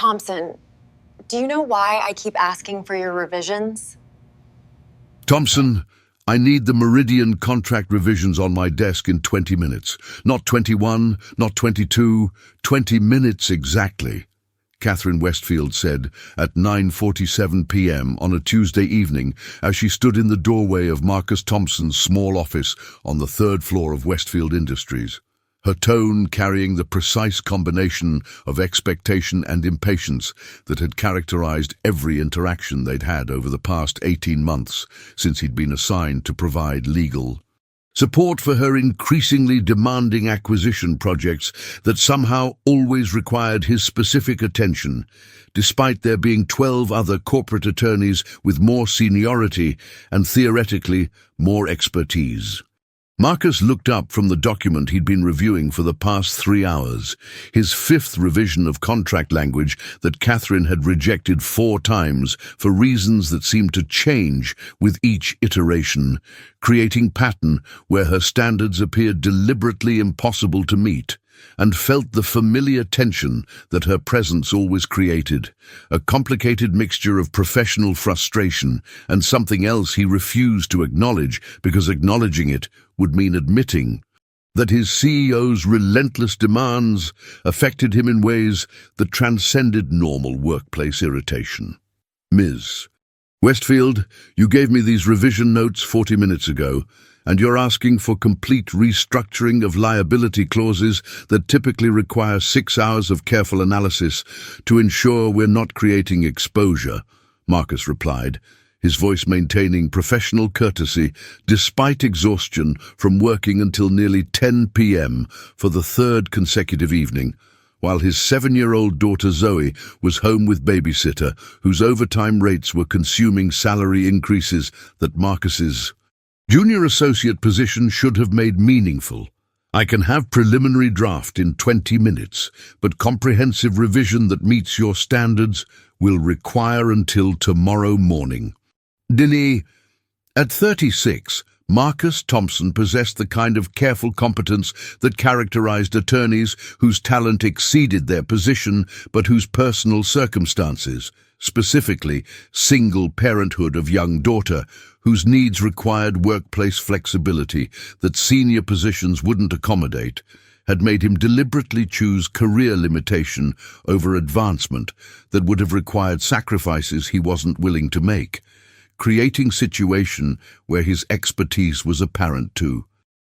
Thompson, do you know why I keep asking for your revisions? Thompson, I need the Meridian contract revisions on my desk in 20 minutes. Not 21, not 22, 20 minutes exactly, Catherine Westfield said at 9:47 p.m. on a Tuesday evening as she stood in the doorway of Marcus Thompson's small office on the third floor of Westfield Industries, her tone carrying the precise combination of expectation and impatience that had characterized every interaction they'd had over the past 18 months since he'd been assigned to provide legal support for her increasingly demanding acquisition projects that somehow always required his specific attention, despite there being 12 other corporate attorneys with more seniority and theoretically more expertise. Marcus looked up from the document he'd been reviewing for the past 3 hours, his fifth revision of contract language that Catherine had rejected 4 times for reasons that seemed to change with each iteration, creating pattern where her standards appeared deliberately impossible to meet, and felt the familiar tension that her presence always created, a complicated mixture of professional frustration and something else he refused to acknowledge because acknowledging it would mean admitting that his CEO's relentless demands affected him in ways that transcended normal workplace irritation. Ms. Westfield, you gave me these revision notes 40 minutes ago, and you're asking for complete restructuring of liability clauses that typically require 6 hours of careful analysis to ensure we're not creating exposure, Marcus replied, his voice maintaining professional courtesy despite exhaustion from working until nearly 10 p.m. for the third consecutive evening, while his 7-year-old daughter Zoe was home with babysitter, whose overtime rates were consuming salary increases that Marcus's junior associate position should have made meaningful. I can have preliminary draft in 20 minutes, but comprehensive revision that meets your standards will require until tomorrow morning. Dilly, at 36, Marcus Thompson possessed the kind of careful competence that characterized attorneys whose talent exceeded their position but whose personal circumstances, specifically single parenthood of young daughter, whose needs required workplace flexibility that senior positions wouldn't accommodate, had made him deliberately choose career limitation over advancement that would have required sacrifices he wasn't willing to make, creating situation where his expertise was apparent to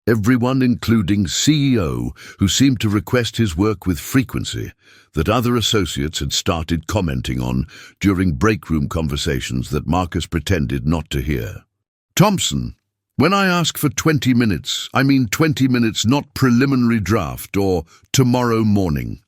everyone, including CEO, who seemed to request his work with frequency that other associates had started commenting on during break-room conversations that Marcus pretended not to hear. Thompson, when I ask for 20 minutes, I mean 20 minutes, not preliminary draft or tomorrow morning,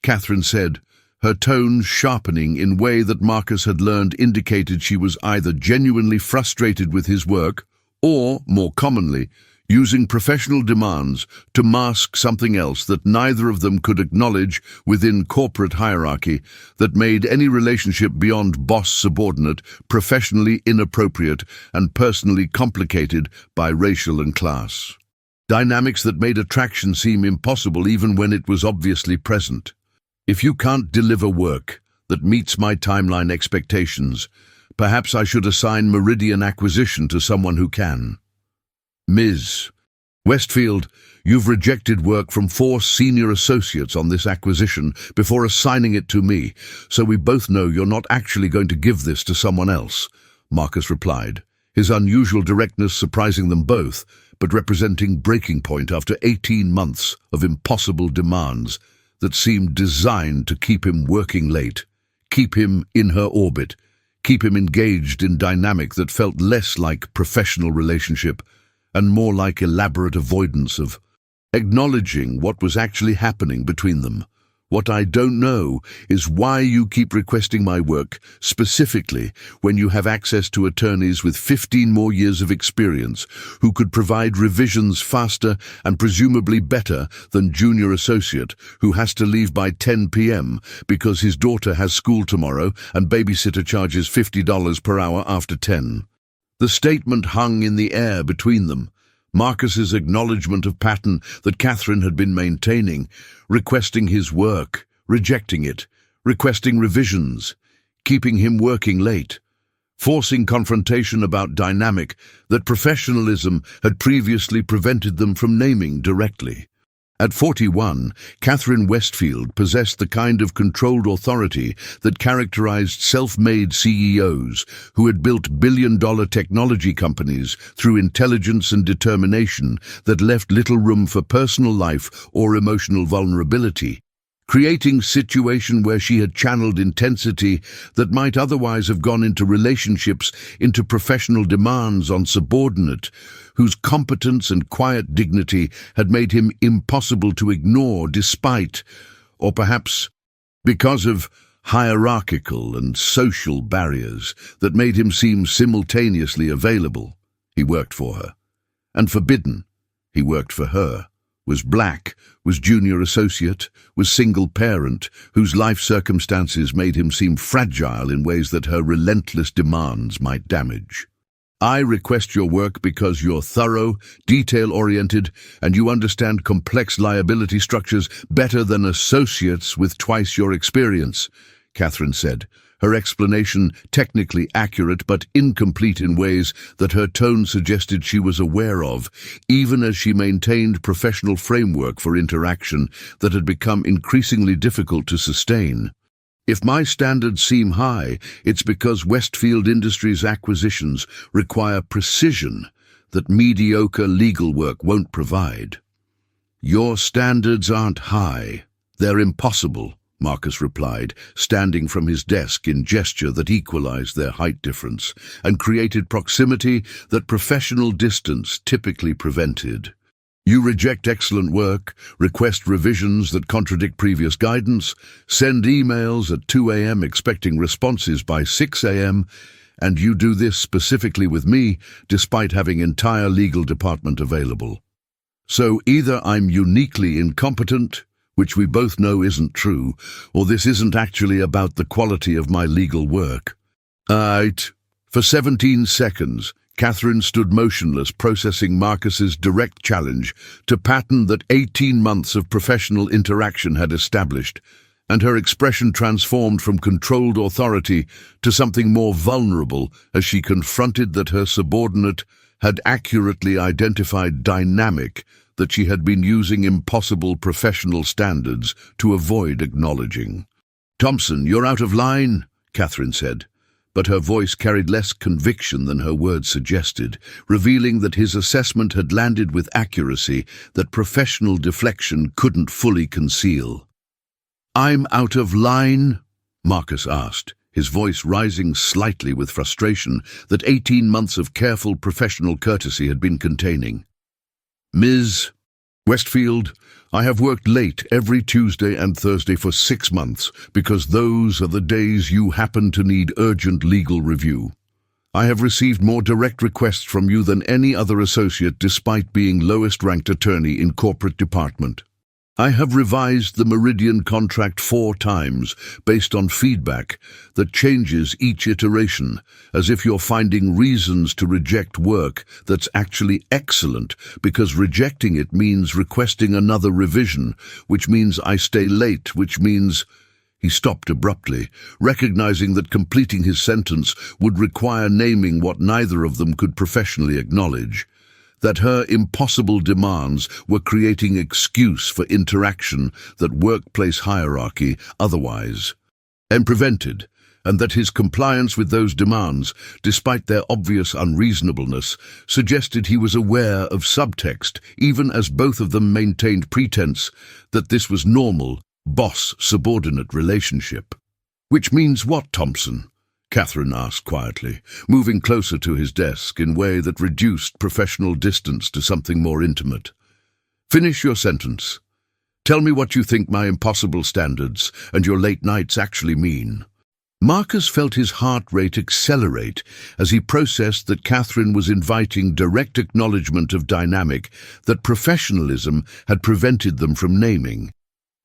Catherine said, her tone sharpening in a way that Marcus had learned indicated she was either genuinely frustrated with his work or, more commonly, using professional demands to mask something else that neither of them could acknowledge within corporate hierarchy that made any relationship beyond boss-subordinate professionally inappropriate and personally complicated by racial and class dynamics that made attraction seem impossible even when it was obviously present. If you can't deliver work that meets my timeline expectations, perhaps I should assign Meridian acquisition to someone who can. Ms. Westfield, you've rejected work from 4 senior associates on this acquisition before assigning it to me, so we both know you're not actually going to give this to someone else, Marcus replied, his unusual directness surprising them both, but representing breaking point after 18 months of impossible demands that seemed designed to keep him working late, keep him in her orbit, keep him engaged in dynamic that felt less like professional relationship and more like elaborate avoidance of acknowledging what was actually happening between them. What I don't know is why you keep requesting my work, specifically when you have access to attorneys with 15 more years of experience who could provide revisions faster and presumably better than junior associate who has to leave by 10 p.m. because his daughter has school tomorrow and babysitter charges $50 per hour after 10. The statement hung in the air between them, Marcus's acknowledgement of pattern that Catherine had been maintaining, requesting his work, rejecting it, requesting revisions, keeping him working late, forcing confrontation about dynamic that professionalism had previously prevented them from naming directly. At 41, Catherine Westfield possessed the kind of controlled authority that characterized self-made CEOs who had built billion-dollar technology companies through intelligence and determination that left little room for personal life or emotional vulnerability, creating a situation where she had channeled intensity that might otherwise have gone into relationships, into professional demands on subordinate, whose competence and quiet dignity had made him impossible to ignore despite, or perhaps because of, hierarchical and social barriers that made him seem simultaneously available. He worked for her. And forbidden. He worked for her. Was black, was junior associate, was single parent, whose life circumstances made him seem fragile in ways that her relentless demands might damage. I request your work because you're thorough, detail-oriented, and you understand complex liability structures better than associates with twice your experience, Catherine said, her explanation technically accurate but incomplete in ways that her tone suggested she was aware of, even as she maintained professional framework for interaction that had become increasingly difficult to sustain. If my standards seem high, it's because Westfield Industries acquisitions require precision that mediocre legal work won't provide. Your standards aren't high. They're impossible, Marcus replied, standing from his desk in gesture that equalized their height difference and created proximity that professional distance typically prevented. You reject excellent work, request revisions that contradict previous guidance, send emails at 2 a.m. expecting responses by 6 a.m., and you do this specifically with me despite having entire legal department available. So either I'm uniquely incompetent, which we both know isn't true, or this isn't actually about the quality of my legal work. For 17 seconds, Catherine stood motionless, processing Marcus's direct challenge to pattern that 18 months of professional interaction had established, and her expression transformed from controlled authority to something more vulnerable as she confronted that her subordinate had accurately identified dynamic that she had been using impossible professional standards to avoid acknowledging. "Thompson, you're out of line," Catherine said, but her voice carried less conviction than her words suggested, revealing that his assessment had landed with accuracy that professional deflection couldn't fully conceal. "I'm out of line?" Marcus asked, his voice rising slightly with frustration that 18 months of careful professional courtesy had been containing. "Ms. Westfield, I have worked late every Tuesday and Thursday for 6 months because those are the days you happen to need urgent legal review. I have received more direct requests from you than any other associate despite being lowest-ranked attorney in corporate department. I have revised the Meridian contract 4 times based on feedback that changes each iteration, as if you're finding reasons to reject work that's actually excellent because rejecting it means requesting another revision, which means I stay late, which means—" He stopped abruptly, recognizing that completing his sentence would require naming what neither of them could professionally acknowledge. That her impossible demands were creating excuse for interaction that workplace hierarchy otherwise prevented, and that his compliance with those demands, despite their obvious unreasonableness, suggested he was aware of subtext, even as both of them maintained pretense that this was normal, boss-subordinate relationship. "Which means what, Thompson?" Catherine asked quietly, moving closer to his desk in a way that reduced professional distance to something more intimate. "Finish your sentence. Tell me what you think my impossible standards and your late nights actually mean." Marcus felt his heart rate accelerate as he processed that Catherine was inviting direct acknowledgement of dynamic that professionalism had prevented them from naming.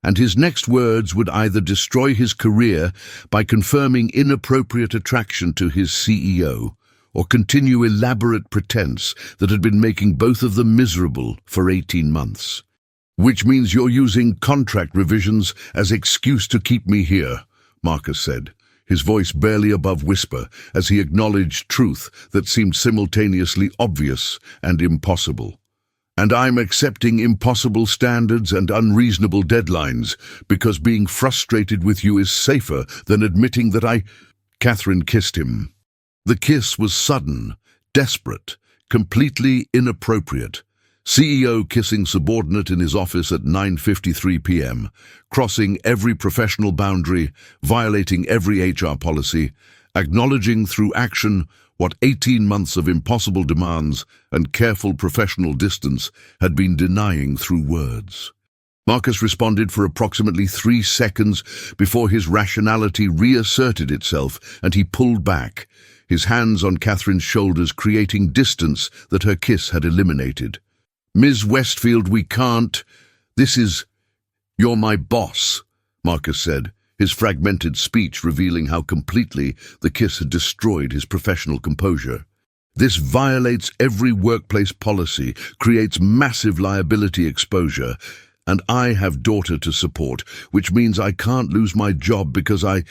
And his next words would either destroy his career by confirming inappropriate attraction to his CEO, or continue elaborate pretense that had been making both of them miserable for 18 months. "Which means you're using contract revisions as excuse to keep me here," Marcus said, his voice barely above whisper as he acknowledged truth that seemed simultaneously obvious and impossible. And I'm accepting impossible standards and unreasonable deadlines because being frustrated with you is safer than admitting that Catherine kissed him. The kiss was sudden, desperate, completely inappropriate. CEO kissing subordinate in his office at 9:53 p.m., crossing every professional boundary, violating every HR policy, acknowledging through action what 18 months of impossible demands and careful professional distance had been denying through words. Marcus responded for approximately 3 seconds before his rationality reasserted itself and he pulled back, his hands on Catherine's shoulders creating distance that her kiss had eliminated. Ms. Westfield, we can't. You're my boss, Marcus said, his fragmented speech revealing how completely the kiss had destroyed his professional composure. This violates every workplace policy, creates massive liability exposure, and I have daughter to support, which means I can't lose my job because I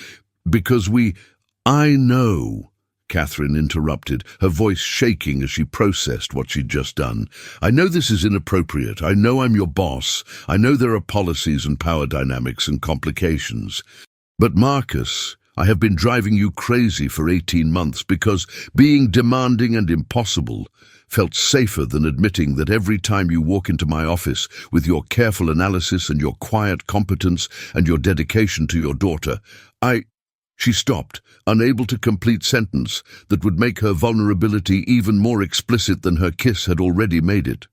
know, Catherine interrupted, her voice shaking as she processed what she'd just done. I know this is inappropriate. I know I'm your boss. I know there are policies and power dynamics and complications. But Marcus, I have been driving you crazy for 18 months because being demanding and impossible felt safer than admitting that every time you walk into my office with your careful analysis and your quiet competence and your dedication to your daughter, She stopped, unable to complete sentence that would make her vulnerability even more explicit than her kiss had already made it.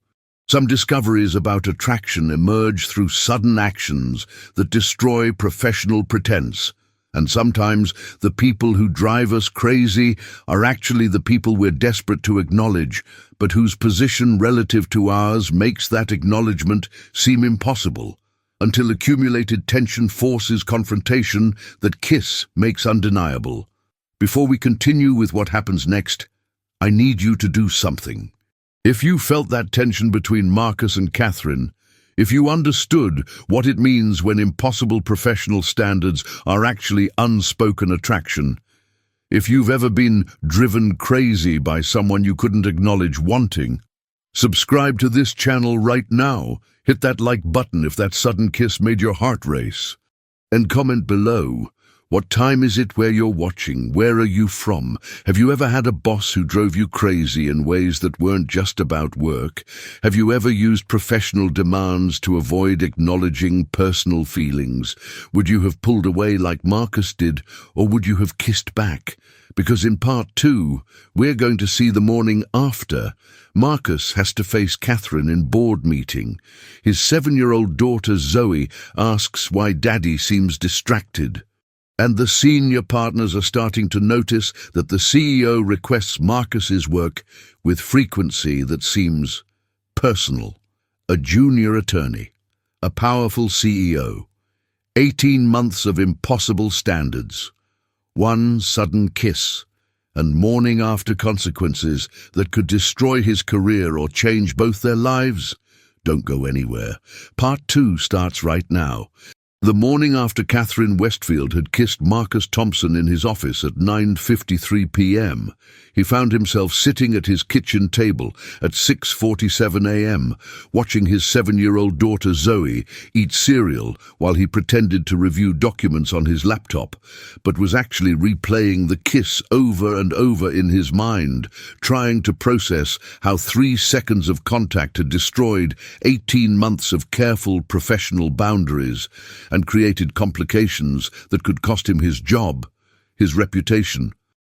Some discoveries about attraction emerge through sudden actions that destroy professional pretense, and sometimes the people who drive us crazy are actually the people we're desperate to acknowledge, but whose position relative to ours makes that acknowledgement seem impossible, until accumulated tension forces confrontation that kiss makes undeniable. Before we continue with what happens next, I need you to do something. If you felt that tension between Marcus and Catherine, if you understood what it means when impossible professional standards are actually unspoken attraction, if you've ever been driven crazy by someone you couldn't acknowledge wanting, subscribe to this channel right now. Hit that like button if that sudden kiss made your heart race. And comment below, what time is it where you're watching? Where are you from? Have you ever had a boss who drove you crazy in ways that weren't just about work? Have you ever used professional demands to avoid acknowledging personal feelings? Would you have pulled away like Marcus did, or would you have kissed back? Because in part 2, we're going to see the morning after. Marcus has to face Catherine in board meeting. His 7-year-old daughter Zoe asks why Daddy seems distracted. And the senior partners are starting to notice that the CEO requests Marcus's work with frequency that seems personal. A junior attorney, a powerful CEO, 18 months of impossible standards, one sudden kiss, and morning after consequences that could destroy his career or change both their lives. Don't go anywhere. Part 2 starts right now. The morning after Catherine Westfield had kissed Marcus Thompson in his office at 9:53 p.m., he found himself sitting at his kitchen table at 6:47 a.m., watching his 7-year-old daughter Zoe eat cereal while he pretended to review documents on his laptop, but was actually replaying the kiss over and over in his mind, trying to process how 3 seconds of contact had destroyed 18 months of careful professional boundaries and created complications that could cost him his job, his reputation,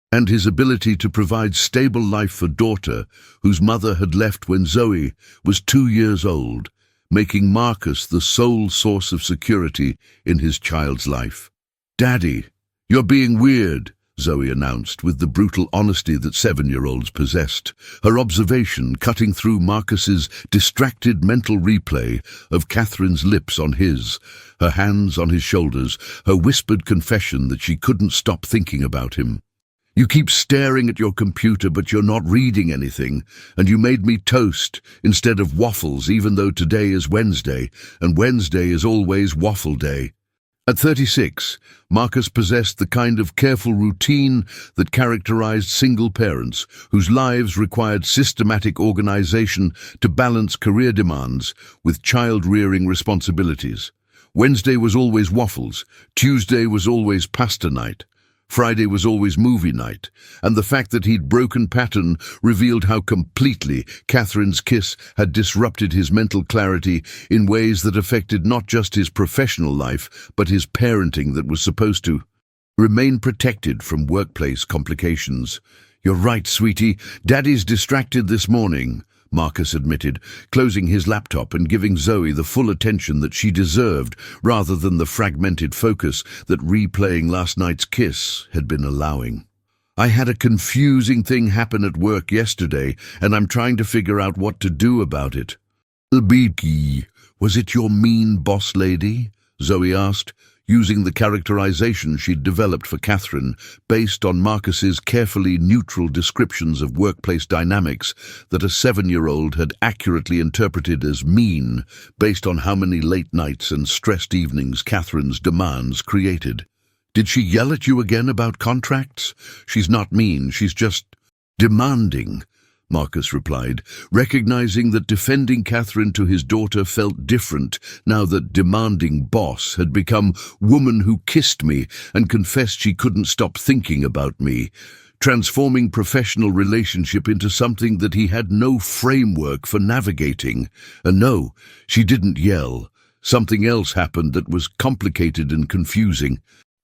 and his ability to provide stable life for daughter, whose mother had left when Zoe was 2 years old, making Marcus the sole source of security in his child's life. "Daddy, you're being weird," Zoe announced with the brutal honesty that 7-year-olds possessed, her observation cutting through Marcus's distracted mental replay of Catherine's lips on his, her hands on his shoulders, her whispered confession that she couldn't stop thinking about him. "You keep staring at your computer, but you're not reading anything, and you made me toast instead of waffles, even though today is Wednesday, and Wednesday is always waffle day." At 36, Marcus possessed the kind of careful routine that characterized single parents whose lives required systematic organization to balance career demands with child-rearing responsibilities. Wednesday was always waffles, Tuesday was always pasta night, Friday was always movie night, and the fact that he'd broken pattern revealed how completely Catherine's kiss had disrupted his mental clarity in ways that affected not just his professional life, but his parenting that was supposed to remain protected from workplace complications. "You're right, sweetie. Daddy's distracted this morning," Marcus admitted, closing his laptop and giving Zoe the full attention that she deserved rather than the fragmented focus that replaying last night's kiss had been allowing. "I had a confusing thing happen at work yesterday, and I'm trying to figure out what to do about it." "Beaky, was it your mean boss lady?" Zoe asked, using the characterization she'd developed for Catherine based on Marcus's carefully neutral descriptions of workplace dynamics that a 7-year-old had accurately interpreted as mean based on how many late nights and stressed evenings Catherine's demands created. "Did she yell at you again about contracts? She's not mean, she's just demanding," Marcus replied, recognizing that defending Catherine to his daughter felt different now that demanding boss had become woman who kissed me and confessed she couldn't stop thinking about me, transforming professional relationship into something that he had no framework for navigating. And no, she didn't yell. Something else happened that was complicated and confusing.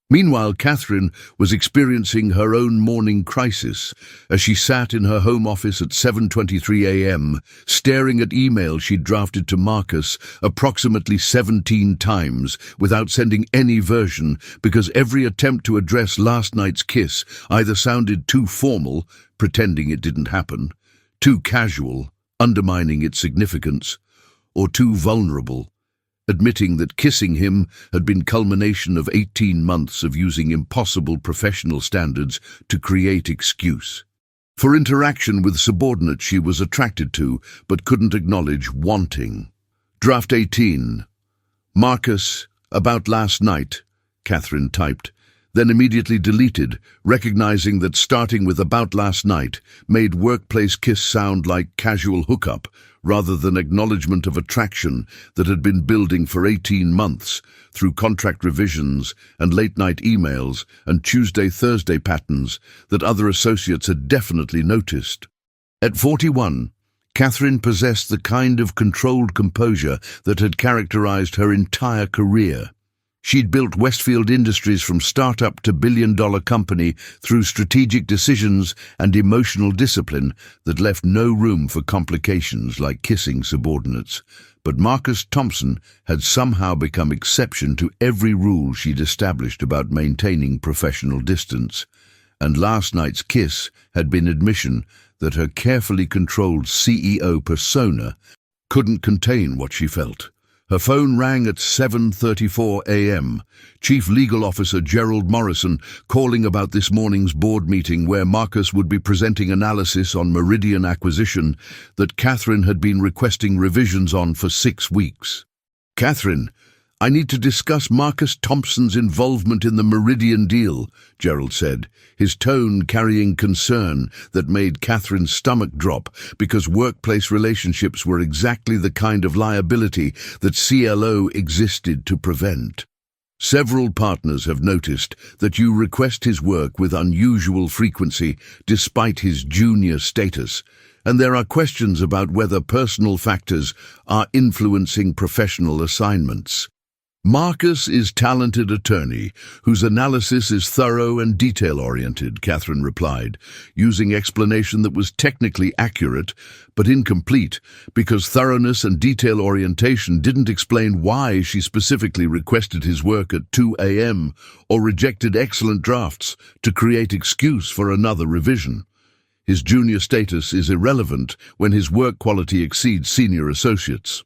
Meanwhile, Catherine was experiencing her own morning crisis as she sat in her home office at 7:23 a.m., staring at emails she'd drafted to Marcus approximately 17 times without sending any version because every attempt to address last night's kiss either sounded too formal, pretending it didn't happen, too casual, undermining its significance, or too vulnerable, admitting that kissing him had been culmination of 18 months of using impossible professional standards to create excuse. For interaction with subordinates she was attracted to, but couldn't acknowledge wanting. Draft 18. "Marcus, about last night," Catherine typed, then immediately deleted, recognizing that starting with "about last night" made workplace kiss sound like casual hookup, rather than acknowledgement of attraction that had been building for 18 months through contract revisions and late-night emails and Tuesday-Thursday patterns that other associates had definitely noticed. At 41, Catherine possessed the kind of controlled composure that had characterized her entire career. She'd built Westfield Industries from startup to billion-dollar company through strategic decisions and emotional discipline that left no room for complications like kissing subordinates. But Marcus Thompson had somehow become exception to every rule she'd established about maintaining professional distance. And last night's kiss had been admission that her carefully controlled CEO persona couldn't contain what she felt. Her phone rang at 7:34 a.m., Chief Legal Officer Gerald Morrison calling about this morning's board meeting where Marcus would be presenting analysis on Meridian acquisition that Catherine had been requesting revisions on for 6 weeks. "Catherine, I need to discuss Marcus Thompson's involvement in the Meridian deal," Gerald said, his tone carrying concern that made Catherine's stomach drop because workplace relationships were exactly the kind of liability that CLO existed to prevent. "Several partners have noticed that you request his work with unusual frequency despite his junior status, and there are questions about whether personal factors are influencing professional assignments. Marcus is talented attorney whose analysis is thorough and detail-oriented," Catherine replied, using explanation that was technically accurate but incomplete because thoroughness and detail orientation didn't explain why she specifically requested his work at 2 a.m. or rejected excellent drafts to create excuse for another revision. His junior status is irrelevant when his work quality exceeds senior associates.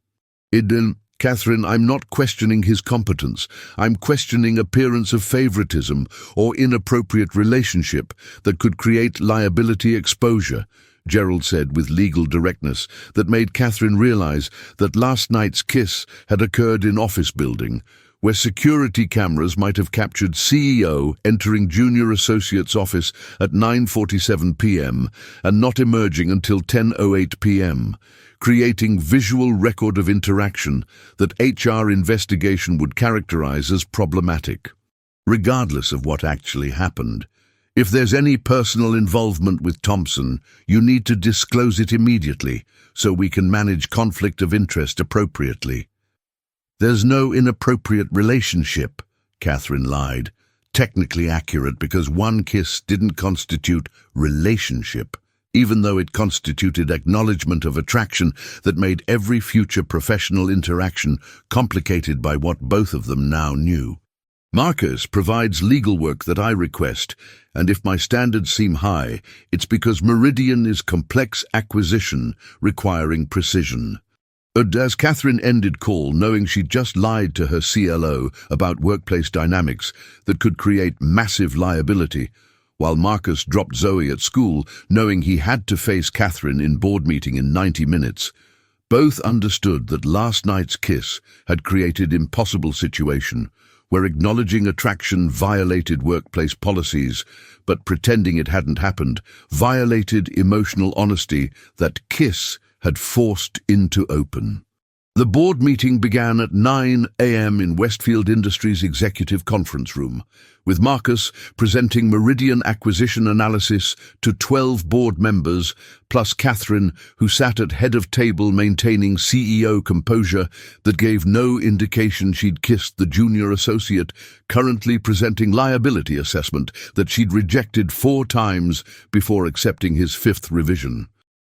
Catherine, I'm not questioning his competence. I'm questioning appearance of favoritism or inappropriate relationship that could create liability exposure, Gerald said with legal directness that made Catherine realize that last night's kiss had occurred in office building, where security cameras might have captured CEO entering junior associate's office at 9:47 p.m. and not emerging until 10:08 p.m., creating visual record of interaction that HR investigation would characterize as problematic. Regardless of what actually happened, if there's any personal involvement with Thompson, you need to disclose it immediately so we can manage conflict of interest appropriately. There's no inappropriate relationship, Catherine lied. Technically accurate because one kiss didn't constitute relationship, even though it constituted acknowledgement of attraction that made every future professional interaction complicated by what both of them now knew. Marcus provides legal work that I request, and if my standards seem high, it's because Meridian is complex acquisition requiring precision. As Catherine ended call, knowing she'd just lied to her CLO about workplace dynamics that could create massive liability, while Marcus dropped Zoe at school, knowing he had to face Catherine in board meeting in 90 minutes, both understood that last night's kiss had created impossible situation, where acknowledging attraction violated workplace policies, but pretending it hadn't happened violated emotional honesty that kiss had forced into open. The board meeting began at 9 a.m. in Westfield Industries Executive Conference Room, with Marcus presenting Meridian acquisition analysis to 12 board members, plus Catherine, who sat at head of table maintaining CEO composure that gave no indication she'd kissed the junior associate, currently presenting liability assessment that she'd rejected 4 times before accepting his 5th revision.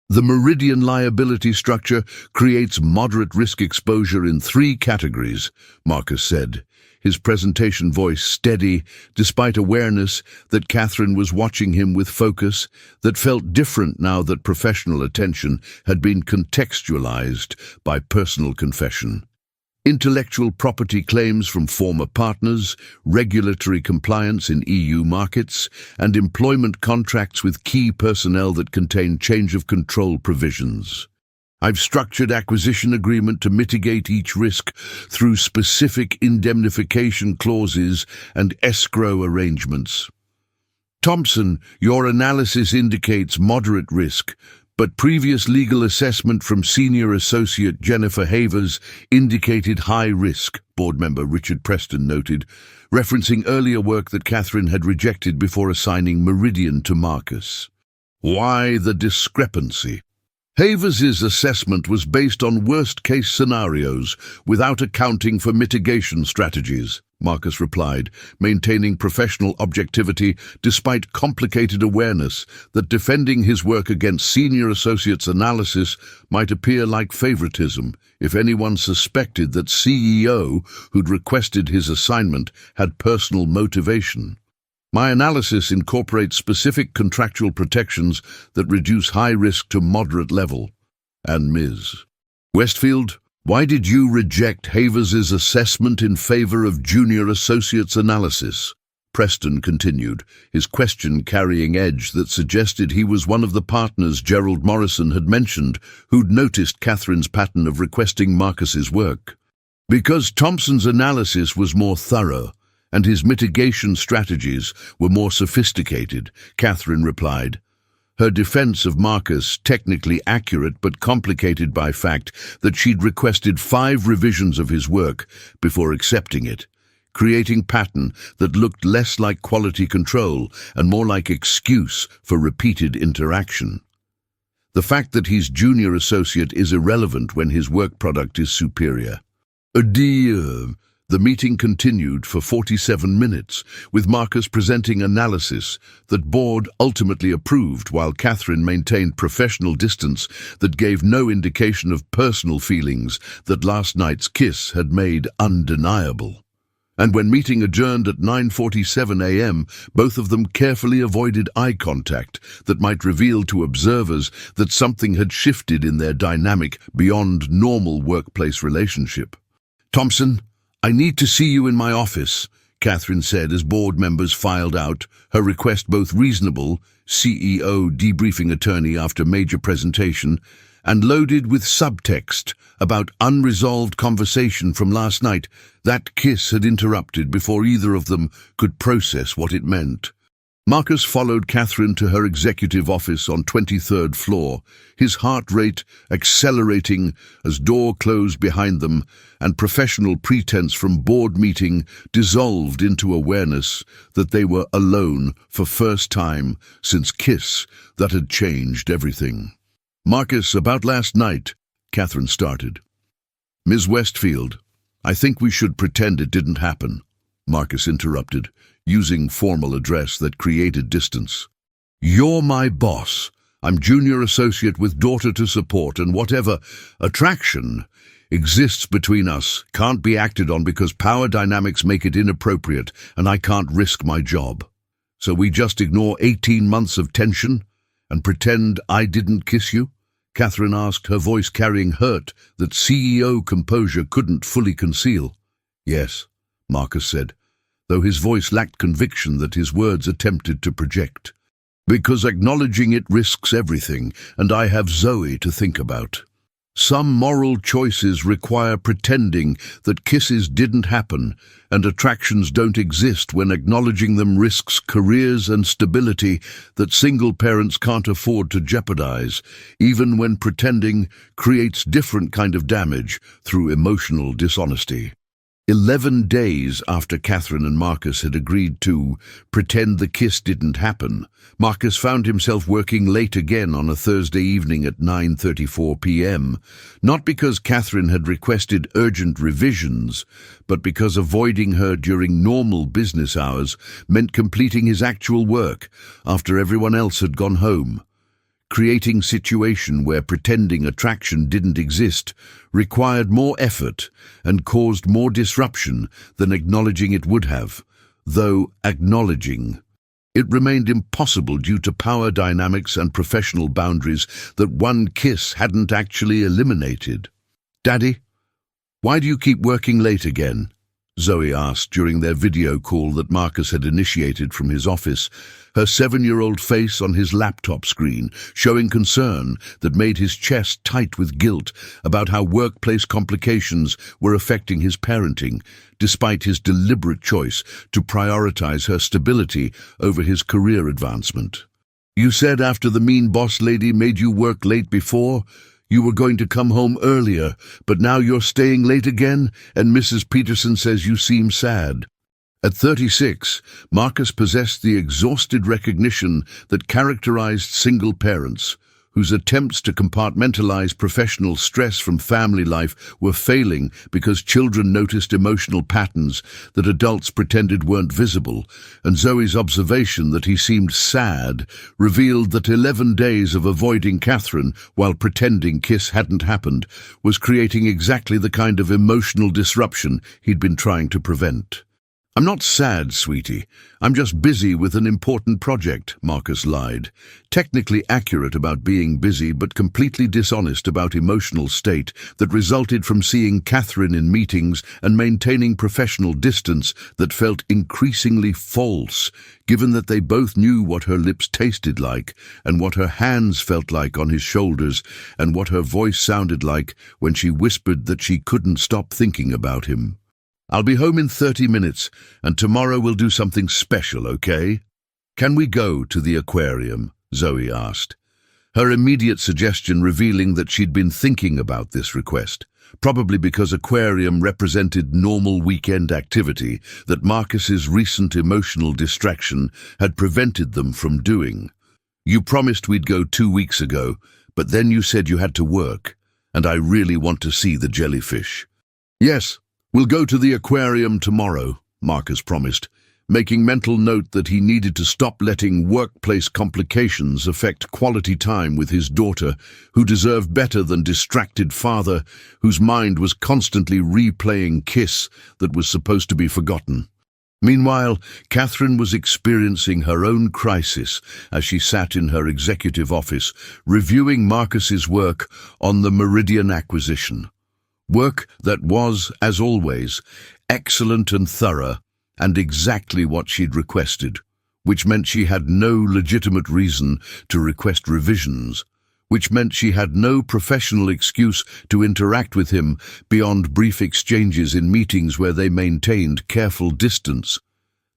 The Meridian liability structure creates moderate risk exposure in 3 categories, Marcus said, his presentation voice steady despite awareness that Catherine was watching him with focus that felt different now that professional attention had been contextualized by personal confession. Intellectual property claims from former partners, regulatory compliance in EU markets, and employment contracts with key personnel that contain change of control provisions. I've structured acquisition agreement to mitigate each risk through specific indemnification clauses and escrow arrangements. Thompson, your analysis indicates moderate risk, but previous legal assessment from Senior Associate Jennifer Havers indicated high risk, board member Richard Preston noted, referencing earlier work that Catherine had rejected before assigning Meridian to Marcus. Why the discrepancy? Havers' assessment was based on worst-case scenarios without accounting for mitigation strategies, Marcus replied, maintaining professional objectivity despite complicated awareness that defending his work against senior associates' analysis might appear like favoritism if anyone suspected that CEO, who'd requested his assignment, had personal motivation. My analysis incorporates specific contractual protections that reduce high risk to moderate level. And Ms. Westfield, why did you reject Havers' assessment in favor of junior associates analysis? Preston continued, his question carrying edge that suggested he was one of the partners Gerald Morrison had mentioned who'd noticed Catherine's pattern of requesting Marcus's work. Because Thompson's analysis was more thorough, and his mitigation strategies were more sophisticated, Catherine replied. Her defense of Marcus technically accurate but complicated by fact that she'd requested 5 revisions of his work before accepting it, creating pattern that looked less like quality control and more like excuse for repeated interaction. The fact that he's junior associate is irrelevant when his work product is superior. The meeting continued for 47 minutes, with Marcus presenting analysis that board ultimately approved while Catherine maintained professional distance that gave no indication of personal feelings that last night's kiss had made undeniable. And when meeting adjourned at 9:47 a.m., both of them carefully avoided eye contact that might reveal to observers that something had shifted in their dynamic beyond normal workplace relationship. Thompson, I need to see you in my office, Catherine said as board members filed out, her request both reasonable, CEO debriefing attorney after major presentation, and loaded with subtext about unresolved conversation from last night that kiss had interrupted before either of them could process what it meant. Marcus followed Catherine to her executive office on 23rd floor, his heart rate accelerating as door closed behind them and professional pretense from board meeting dissolved into awareness that they were alone for first time since kiss that had changed everything. "Marcus, about last night," Catherine started. "Ms. Westfield, I think we should pretend it didn't happen," Marcus interrupted, using formal address that created distance. "You're my boss. I'm junior associate with daughter to support, and whatever attraction exists between us can't be acted on because power dynamics make it inappropriate, and I can't risk my job. So we just ignore 18 months of tension and pretend I didn't kiss you?" Catherine asked, her voice carrying hurt that CEO composure couldn't fully conceal. "Yes," Marcus said, though his voice lacked conviction that his words attempted to project. "Because acknowledging it risks everything, and I have Zoe to think about. Some moral choices require pretending that kisses didn't happen, and attractions don't exist when acknowledging them risks careers and stability that single parents can't afford to jeopardize, even when pretending creates different kind of damage through emotional dishonesty." 11 days after Catherine and Marcus had agreed to pretend the kiss didn't happen, Marcus found himself working late again on a Thursday evening at 9:34 p.m., not because Catherine had requested urgent revisions, but because avoiding her during normal business hours meant completing his actual work after everyone else had gone home. Creating situation where pretending attraction didn't exist required more effort and caused more disruption than acknowledging it would have, though acknowledging it remained impossible due to power dynamics and professional boundaries that one kiss hadn't actually eliminated. "Daddy, why do you keep working late again?" Zoe asked during their video call that Marcus had initiated from his office, her 7-year-old face on his laptop screen, showing concern that made his chest tight with guilt about how workplace complications were affecting his parenting, despite his deliberate choice to prioritize her stability over his career advancement. "You said after the mean boss lady made you work late before, you were going to come home earlier, but now you're staying late again, and Mrs. Peterson says you seem sad." At 36, Marcus possessed the exhausted recognition that characterized single parents, whose attempts to compartmentalize professional stress from family life were failing because children noticed emotional patterns that adults pretended weren't visible, and Zoe's observation that he seemed sad revealed that 11 days of avoiding Catherine while pretending kiss hadn't happened was creating exactly the kind of emotional disruption he'd been trying to prevent. "I'm not sad, sweetie. I'm just busy with an important project," Marcus lied, technically accurate about being busy but completely dishonest about emotional state that resulted from seeing Catherine in meetings and maintaining professional distance that felt increasingly false, given that they both knew what her lips tasted like and what her hands felt like on his shoulders and what her voice sounded like when she whispered that she couldn't stop thinking about him. "I'll be home in 30 minutes, and tomorrow we'll do something special, okay? Can we go to the aquarium?" Zoe asked, her immediate suggestion revealing that she'd been thinking about this request, probably because aquarium represented normal weekend activity that Marcus's recent emotional distraction had prevented them from doing. "You promised we'd go 2 weeks ago, but then you said you had to work, and I really want to see the jellyfish." "Yes, we'll go to the aquarium tomorrow," Marcus promised, making mental note that he needed to stop letting workplace complications affect quality time with his daughter, who deserved better than distracted father whose mind was constantly replaying kiss that was supposed to be forgotten. Meanwhile, Catherine was experiencing her own crisis as she sat in her executive office, reviewing Marcus's work on the Meridian acquisition. Work that was, as always, excellent and thorough, and exactly what she'd requested, which meant she had no legitimate reason to request revisions, which meant she had no professional excuse to interact with him beyond brief exchanges in meetings where they maintained careful distance,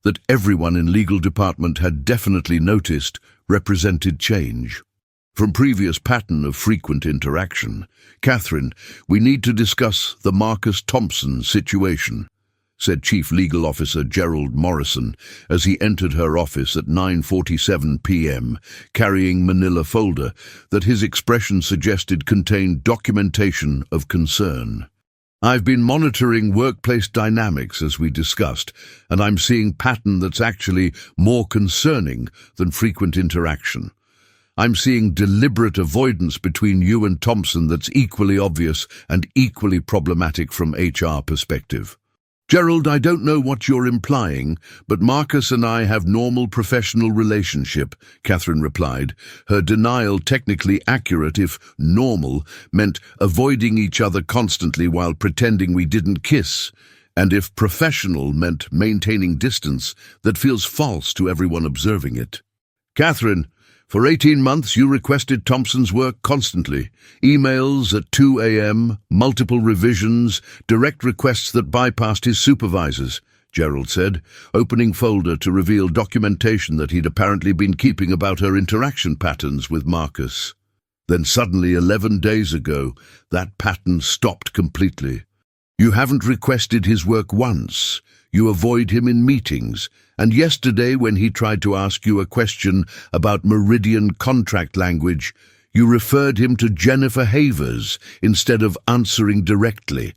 that everyone in legal department had definitely noticed represented change. From previous pattern of frequent interaction, "Catherine, we need to discuss the Marcus Thompson situation," said Chief Legal Officer Gerald Morrison as he entered her office at 9:47 p.m., carrying manila folder that his expression suggested contained documentation of concern. "I've been monitoring workplace dynamics as we discussed, and I'm seeing pattern that's actually more concerning than frequent interaction. I'm seeing deliberate avoidance between you and Thompson that's equally obvious and equally problematic from HR perspective." "Gerald, I don't know what you're implying, but Marcus and I have normal professional relationship," Catherine replied, her denial technically accurate if normal meant avoiding each other constantly while pretending we didn't kiss, and if professional meant maintaining distance that feels false to everyone observing it. "Catherine, for 18 months you requested Thompson's work constantly. Emails at 2 a.m., multiple revisions, direct requests that bypassed his supervisors," Gerald said, opening folder to reveal documentation that he'd apparently been keeping about her interaction patterns with Marcus. Then suddenly, 11 days ago, that pattern stopped completely. "You haven't requested his work once. You avoid him in meetings. And yesterday, when he tried to ask you a question about Meridian contract language, you referred him to Jennifer Havers instead of answering directly.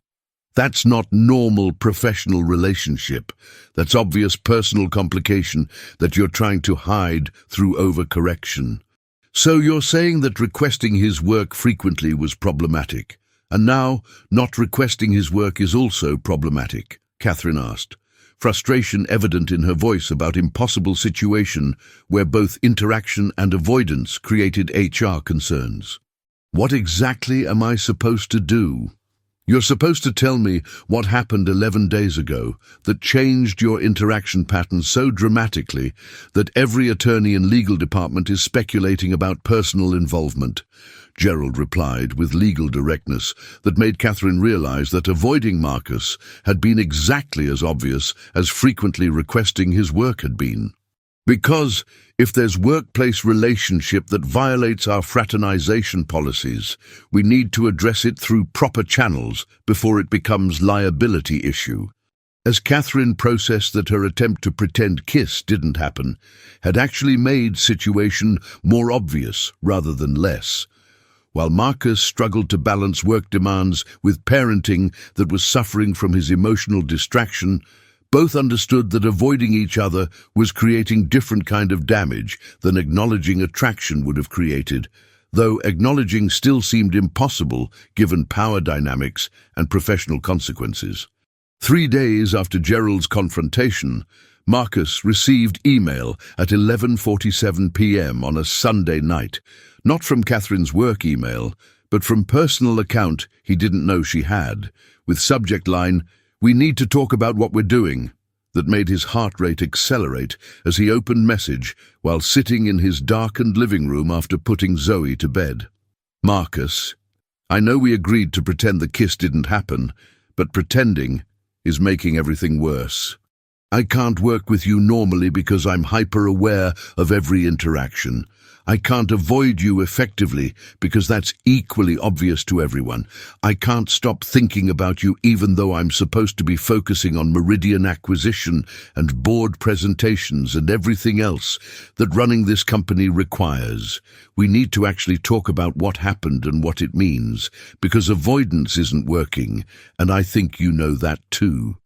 That's not normal professional relationship. That's obvious personal complication that you're trying to hide through overcorrection. So you're saying that requesting his work frequently was problematic, and now not requesting his work is also problematic?" Catherine asked, frustration evident in her voice about impossible situation where both interaction and avoidance created HR concerns. "What exactly am I supposed to do?" "You're supposed to tell me what happened 11 days ago that changed your interaction pattern so dramatically that every attorney in legal department is speculating about personal involvement," Gerald replied with legal directness that made Catherine realize that avoiding Marcus had been exactly as obvious as frequently requesting his work had been. "Because if there's workplace relationship that violates our fraternization policies, we need to address it through proper channels before it becomes liability issue." As Catherine processed that her attempt to pretend kiss didn't happen, had actually made situation more obvious rather than less. While Marcus struggled to balance work demands with parenting that was suffering from his emotional distraction, both understood that avoiding each other was creating different kind of damage than acknowledging attraction would have created, though acknowledging still seemed impossible given power dynamics and professional consequences. 3 days after Gerald's confrontation, Marcus received email at 11:47 p.m. on a Sunday night, not from Catherine's work email, but from personal account he didn't know she had, with subject line, "We need to talk about what we're doing," that made his heart rate accelerate as he opened message while sitting in his darkened living room after putting Zoe to bed. "Marcus, I know we agreed to pretend the kiss didn't happen, but pretending is making everything worse. I can't work with you normally because I'm hyper-aware of every interaction. I can't avoid you effectively because that's equally obvious to everyone. I can't stop thinking about you even though I'm supposed to be focusing on Meridian acquisition and board presentations and everything else that running this company requires. We need to actually talk about what happened and what it means, because avoidance isn't working, and I think you know that too.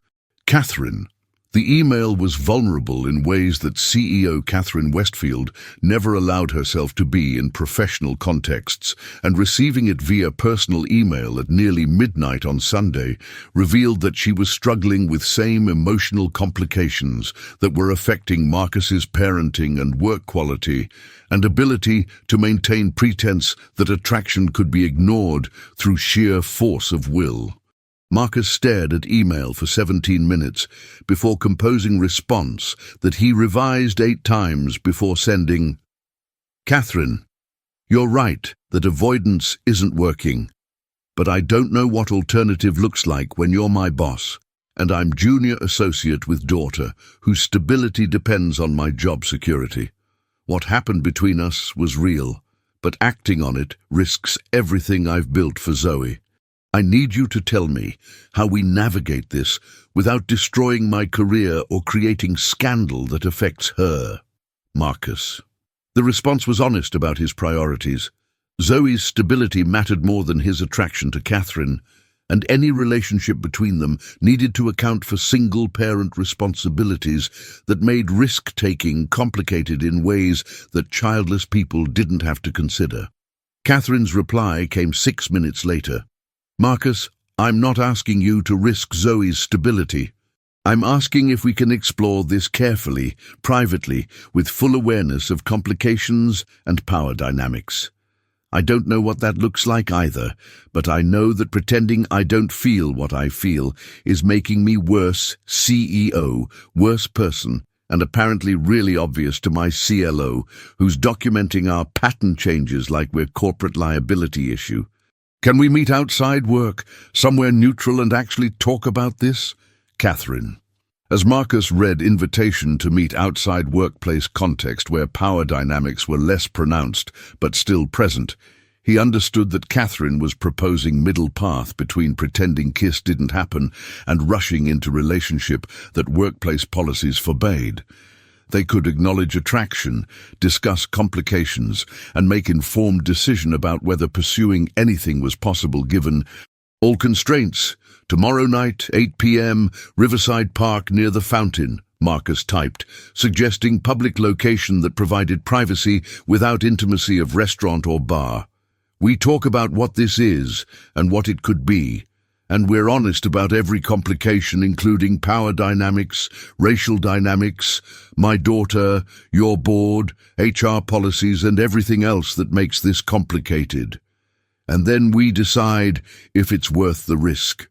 Catherine." The email was vulnerable in ways that CEO Catherine Westfield never allowed herself to be in professional contexts, and receiving it via personal email at nearly midnight on Sunday revealed that she was struggling with same emotional complications that were affecting Marcus's parenting and work quality and ability to maintain pretense that attraction could be ignored through sheer force of will. Marcus stared at email for 17 minutes before composing response that he revised 8 times before sending. "Catherine, You're right that avoidance isn't working, but I don't know what alternative looks like when you're my boss, and I'm junior associate with daughter, whose stability depends on my job security. What happened between us was real, but acting on it risks everything I've built for Zoe. I need you to tell me how we navigate this without destroying my career or creating scandal that affects her. Marcus. The response was honest about his priorities. Zoe's stability mattered more than his attraction to Catherine, and any relationship between them needed to account for single-parent responsibilities that made risk-taking complicated in ways that childless people didn't have to consider. Catherine's reply came 6 minutes later. Marcus, I'm not asking you to risk Zoe's stability. I'm asking if we can explore this carefully, privately, with full awareness of complications and power dynamics. I don't know what that looks like either, but I know that pretending I don't feel what I feel is making me worse CEO, worse person, and apparently really obvious to my CLO, who's documenting our pattern changes like we're corporate liability issue. Can we meet outside work, somewhere neutral, and actually talk about this? Catherine. As Marcus read invitation to meet outside workplace context where power dynamics were less pronounced but still present, he understood that Catherine was proposing middle path between pretending kiss didn't happen and rushing into relationship that workplace policies forbade. They could acknowledge attraction, discuss complications, and make informed decision about whether pursuing anything was possible given all constraints. Tomorrow night, 8 p.m., Riverside Park near the fountain, Marcus typed, suggesting public location that provided privacy without intimacy of restaurant or bar. We talk about what this is and what it could be, and we're honest about every complication, including power dynamics, racial dynamics, my daughter, your board, HR policies, and everything else that makes this complicated. And then we decide if it's worth the risk.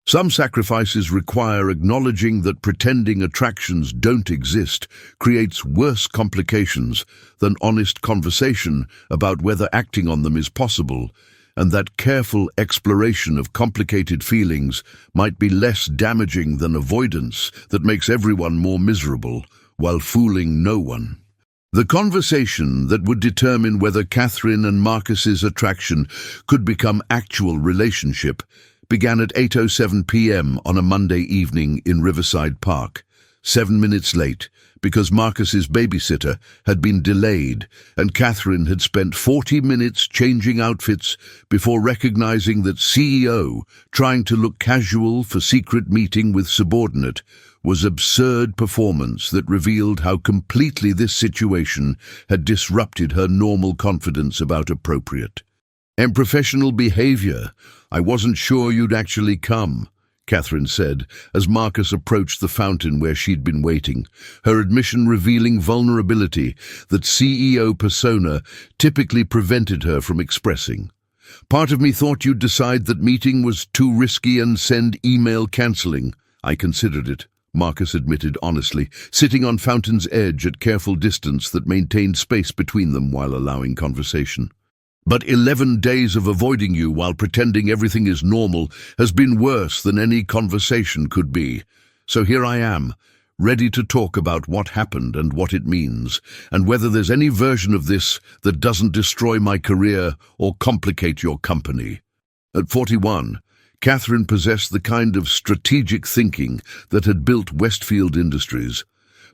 Some sacrifices require acknowledging that pretending attractions don't exist creates worse complications than honest conversation about whether acting on them is possible, and that careful exploration of complicated feelings might be less damaging than avoidance that makes everyone more miserable while fooling no one. The conversation that would determine whether Catherine and Marcus's attraction could become actual relationship began at 8:07 p.m. on a Monday evening in Riverside Park, 7 minutes late, because Marcus's babysitter had been delayed and Catherine had spent 40 minutes changing outfits before recognizing that CEO trying to look casual for secret meeting with subordinate was absurd performance that revealed how completely this situation had disrupted her normal confidence about appropriate and professional behavior. I wasn't sure you'd actually come, Catherine said, as Marcus approached the fountain where she'd been waiting, her admission revealing vulnerability that CEO persona typically prevented her from expressing. Part of me thought you'd decide that meeting was too risky and send email cancelling. I considered it, Marcus admitted honestly, sitting on fountain's edge at careful distance that maintained space between them while allowing conversation. But 11 days of avoiding you while pretending everything is normal has been worse than any conversation could be. So here I am, ready to talk about what happened and what it means, and whether there's any version of this that doesn't destroy my career or complicate your company. At 41, Catherine possessed the kind of strategic thinking that had built Westfield Industries,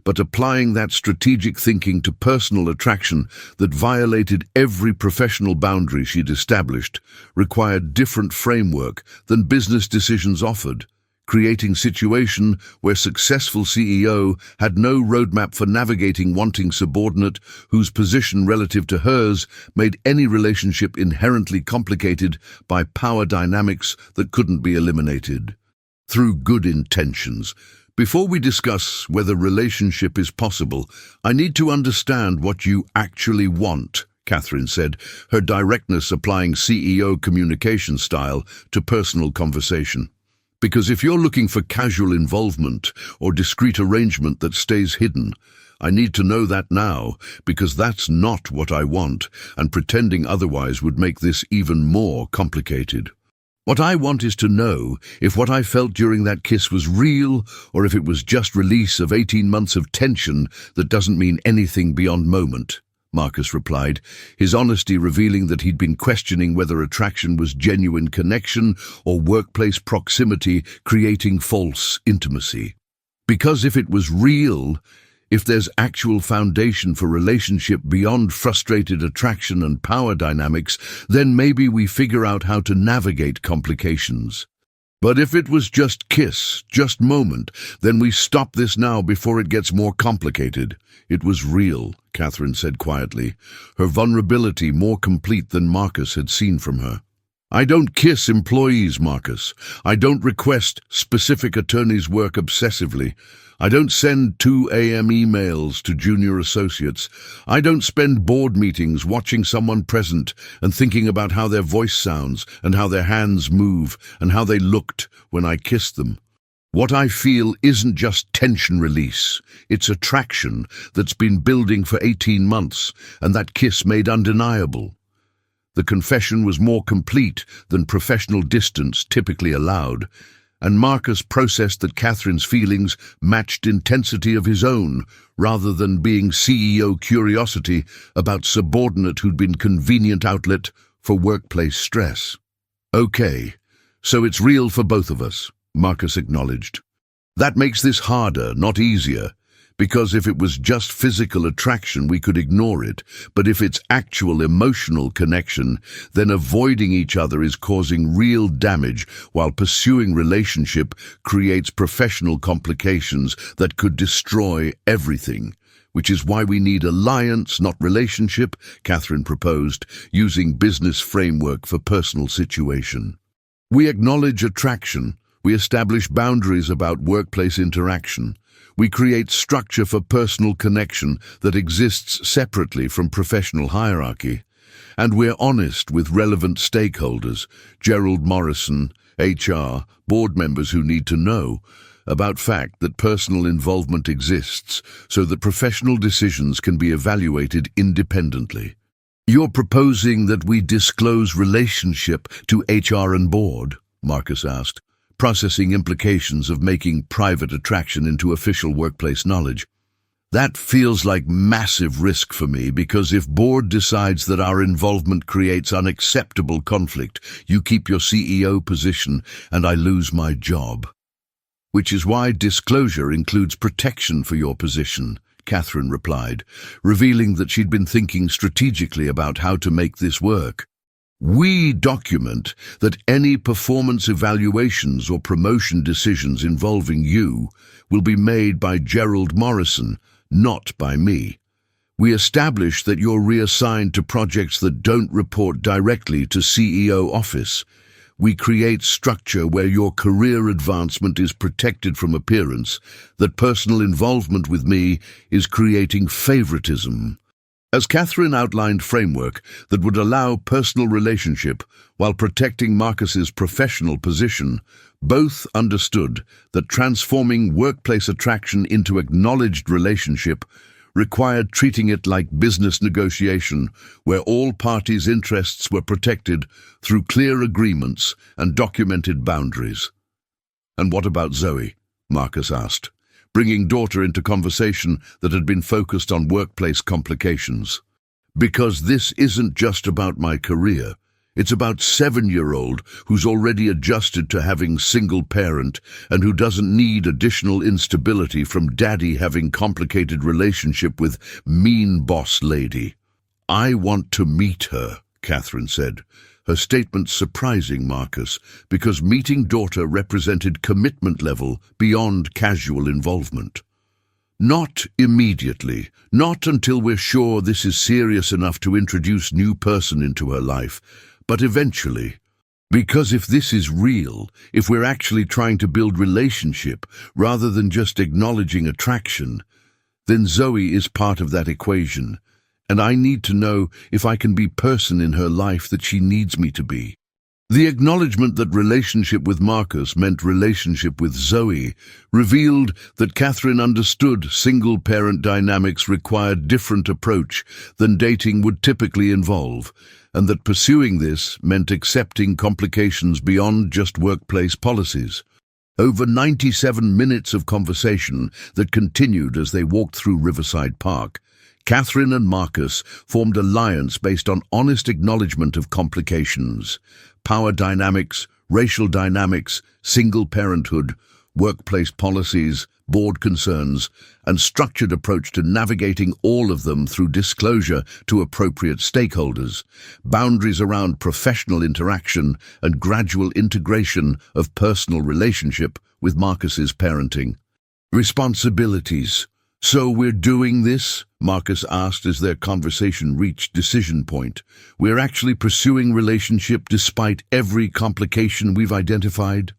but applying that strategic thinking to personal attraction that violated every professional boundary she'd established required different framework than business decisions offered, creating situation where successful CEO had no roadmap for navigating wanting subordinate whose position relative to hers made any relationship inherently complicated by power dynamics that couldn't be eliminated. Through good intentions, before we discuss whether relationship is possible, I need to understand what you actually want, Catherine said, her directness applying CEO communication style to personal conversation. Because if you're looking for casual involvement or discreet arrangement that stays hidden, I need to know that now, because that's not what I want, and pretending otherwise would make this even more complicated. What I want is to know if what I felt during that kiss was real, or if it was just release of 18 months of tension that doesn't mean anything beyond moment, Marcus replied, his honesty revealing that he'd been questioning whether attraction was genuine connection or workplace proximity creating false intimacy. Because if it was real, if there's actual foundation for relationship beyond frustrated attraction and power dynamics, then maybe we figure out how to navigate complications. But if it was just kiss, just moment, then we stop this now before it gets more complicated. It was real, Catherine said quietly, her vulnerability more complete than Marcus had seen from her. I don't kiss employees, Marcus. I don't request specific attorney's work obsessively. I don't send 2 a.m. emails to junior associates. I don't spend board meetings watching someone present and thinking about how their voice sounds and how their hands move and how they looked when I kissed them. What I feel isn't just tension release. It's attraction that's been building for 18 months, and that kiss made undeniable. The confession was more complete than professional distance typically allowed, and Marcus processed that Catherine's feelings matched intensity of his own, rather than being CEO curiosity about subordinate who'd been convenient outlet for workplace stress. Okay, so it's real for both of us, Marcus acknowledged. That makes this harder, not easier. Because if it was just physical attraction, we could ignore it. But if it's actual emotional connection, then avoiding each other is causing real damage, while pursuing relationship creates professional complications that could destroy everything. Which is why we need alliance, not relationship, Catherine proposed, using business framework for personal situation. We acknowledge attraction. We establish boundaries about workplace interaction. We create structure for personal connection that exists separately from professional hierarchy. And we're honest with relevant stakeholders, Gerald Morrison, HR, board members who need to know about fact that personal involvement exists so that professional decisions can be evaluated independently. You're proposing that we disclose relationship to HR and board? Marcus asked, processing implications of making private attraction into official workplace knowledge. That feels like massive risk for me, because if board decides that our involvement creates unacceptable conflict, you keep your CEO position and I lose my job. Which is why disclosure includes protection for your position, Catherine replied, revealing that she'd been thinking strategically about how to make this work. We document that any performance evaluations or promotion decisions involving you will be made by Gerald Morrison, not by me. We establish that you're reassigned to projects that don't report directly to CEO office. We create structure where your career advancement is protected from appearance, that personal involvement with me is creating favoritism. As Catherine outlined framework that would allow personal relationship while protecting Marcus's professional position, both understood that transforming workplace attraction into acknowledged relationship required treating it like business negotiation, where all parties' interests were protected through clear agreements and documented boundaries. And what about Zoe? Marcus asked, bringing daughter into conversation that had been focused on workplace complications. Because this isn't just about my career. It's about 7-year-old who's already adjusted to having single parent and who doesn't need additional instability from daddy having complicated relationship with mean boss lady. I want to meet her, Catherine said, her statement surprising Marcus because meeting daughter represented commitment level beyond casual involvement. Not immediately, not until we're sure this is serious enough to introduce new person into her life, but eventually. Because if this is real, if we're actually trying to build relationship rather than just acknowledging attraction, then Zoe is part of that equation, and I need to know if I can be person in her life that she needs me to be. The acknowledgement that relationship with Marcus meant relationship with Zoe revealed that Catherine understood single-parent dynamics required different approach than dating would typically involve, and that pursuing this meant accepting complications beyond just workplace policies. Over 97 minutes of conversation that continued as they walked through Riverside Park, Catherine and Marcus formed an alliance based on honest acknowledgement of complications, power dynamics, racial dynamics, single parenthood, workplace policies, board concerns, and structured approach to navigating all of them through disclosure to appropriate stakeholders, boundaries around professional interaction, and gradual integration of personal relationship with Marcus's parenting. Responsibilities. "So we're doing this?" Marcus asked as their conversation reached decision point. "We're actually pursuing relationship despite every complication we've identified?"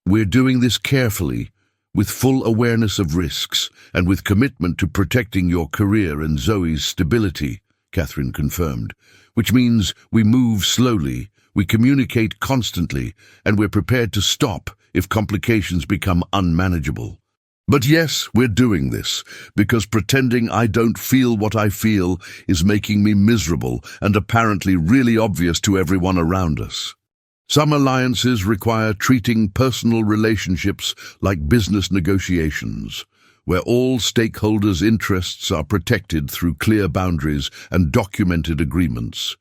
"We're doing this carefully, with full awareness of risks, and with commitment to protecting your career and Zoe's stability," Catherine confirmed. "Which means we move slowly, we communicate constantly, and we're prepared to stop if complications become unmanageable. But yes, we're doing this, because pretending I don't feel what I feel is making me miserable and apparently really obvious to everyone around us. Some alliances require treating personal relationships like business negotiations, where all stakeholders' interests are protected through clear boundaries and documented agreements,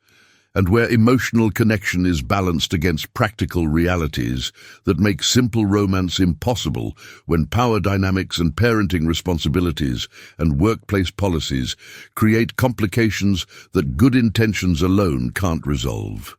and where emotional connection is balanced against practical realities that make simple romance impossible when power dynamics and parenting responsibilities and workplace policies create complications that good intentions alone can't resolve.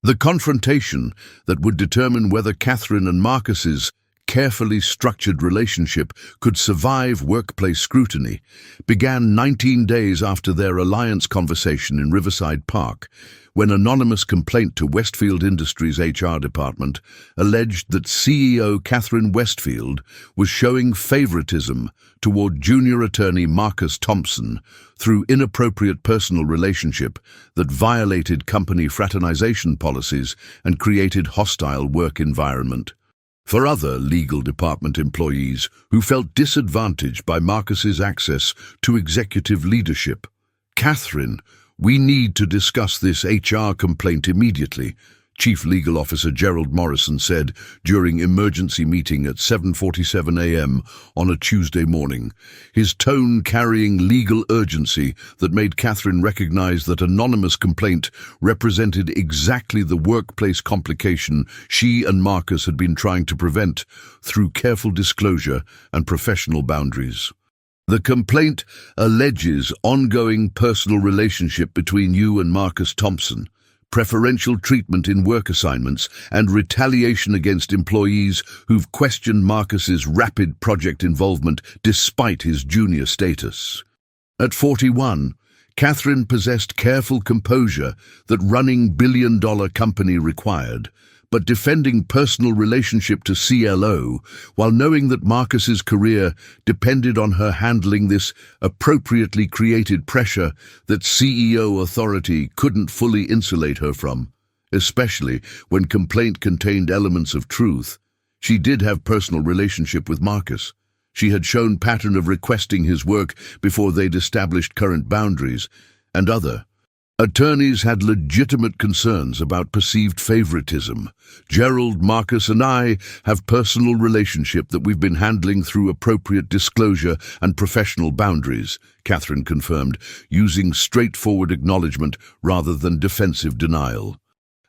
The confrontation that would determine whether Catherine and Marcus's carefully structured relationship could survive workplace scrutiny began 19 days after their alliance conversation in Riverside Park, when anonymous complaint to Westfield Industries' HR department alleged that CEO Catherine Westfield was showing favoritism toward junior attorney Marcus Thompson through inappropriate personal relationship that violated company fraternization policies and created hostile work environment. For other legal department employees who felt disadvantaged by Marcus's access to executive leadership, "Catherine, we need to discuss this HR complaint immediately," Chief Legal Officer Gerald Morrison said during emergency meeting at 7:47 a.m. on a Tuesday morning, his tone carrying legal urgency that made Catherine recognize that anonymous complaint represented exactly the workplace complication she and Marcus had been trying to prevent through careful disclosure and professional boundaries. "The complaint alleges ongoing personal relationship between you and Marcus Thompson, preferential treatment in work assignments, and retaliation against employees who've questioned Marcus's rapid project involvement despite his junior status." At 41, Catherine possessed careful composure that running billion-dollar company required, but defending personal relationship to CLO while knowing that Marcus's career depended on her handling this appropriately created pressure that CEO authority couldn't fully insulate her from, especially when complaint contained elements of truth. She did have personal relationship with Marcus. She had shown pattern of requesting his work before they'd established current boundaries, and other attorneys had legitimate concerns about perceived favoritism. "Gerald, Marcus, and I have personal relationship that we've been handling through appropriate disclosure and professional boundaries," Catherine confirmed, using straightforward acknowledgement rather than defensive denial.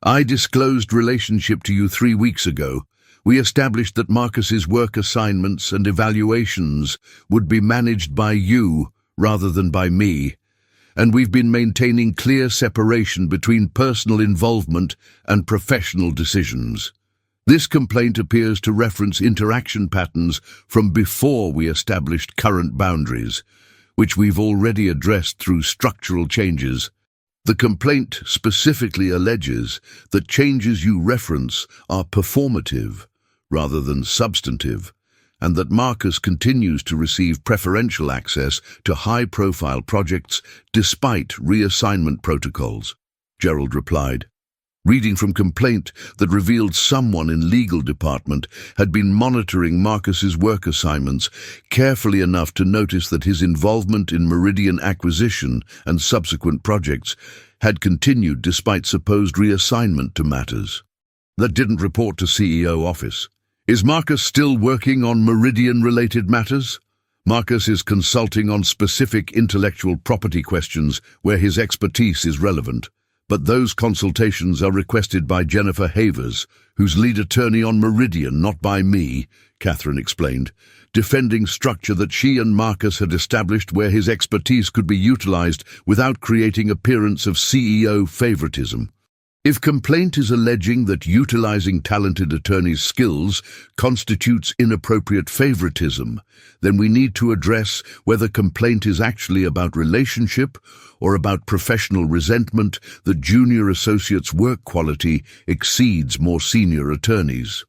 "I disclosed relationship to you 3 weeks ago. We established that Marcus's work assignments and evaluations would be managed by you rather than by me, and we've been maintaining clear separation between personal involvement and professional decisions." This complaint appears to reference interaction patterns from before we established current boundaries, which we've already addressed through structural changes. The complaint specifically alleges that changes you reference are performative rather than substantive, and that Marcus continues to receive preferential access to high-profile projects despite reassignment protocols, Gerald replied. reading from complaint that revealed someone in legal department had been monitoring Marcus's work assignments carefully enough to notice that his involvement in Meridian acquisition and subsequent projects had continued despite supposed reassignment to matters that didn't report to CEO office. Is Marcus still working on Meridian-related matters? Marcus is consulting on specific intellectual property questions where his expertise is relevant, but those consultations are requested by Jennifer Havers, who's lead attorney on Meridian, not by me, Catherine explained, defending structure that she and Marcus had established where his expertise could be utilized without creating appearance of CEO favoritism. If complaint is alleging that utilizing talented attorneys' skills constitutes inappropriate favoritism, then we need to address whether complaint is actually about relationship or about professional resentment that junior associates' work quality exceeds more senior attorneys.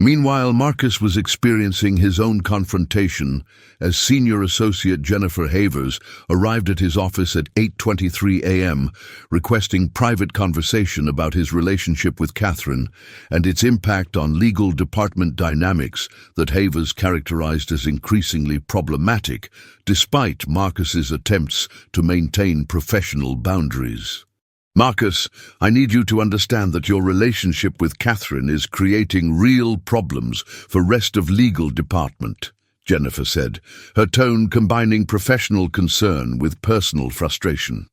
Meanwhile, Marcus was experiencing his own confrontation as Senior Associate Jennifer Havers arrived at his office at 8:23 a.m., requesting private conversation about his relationship with Catherine and its impact on legal department dynamics that Havers characterized as increasingly problematic, despite Marcus's attempts to maintain professional boundaries. Marcus, I need you to understand that your relationship with Catherine is creating real problems for rest of legal department, Jennifer said, her tone combining professional concern with personal frustration.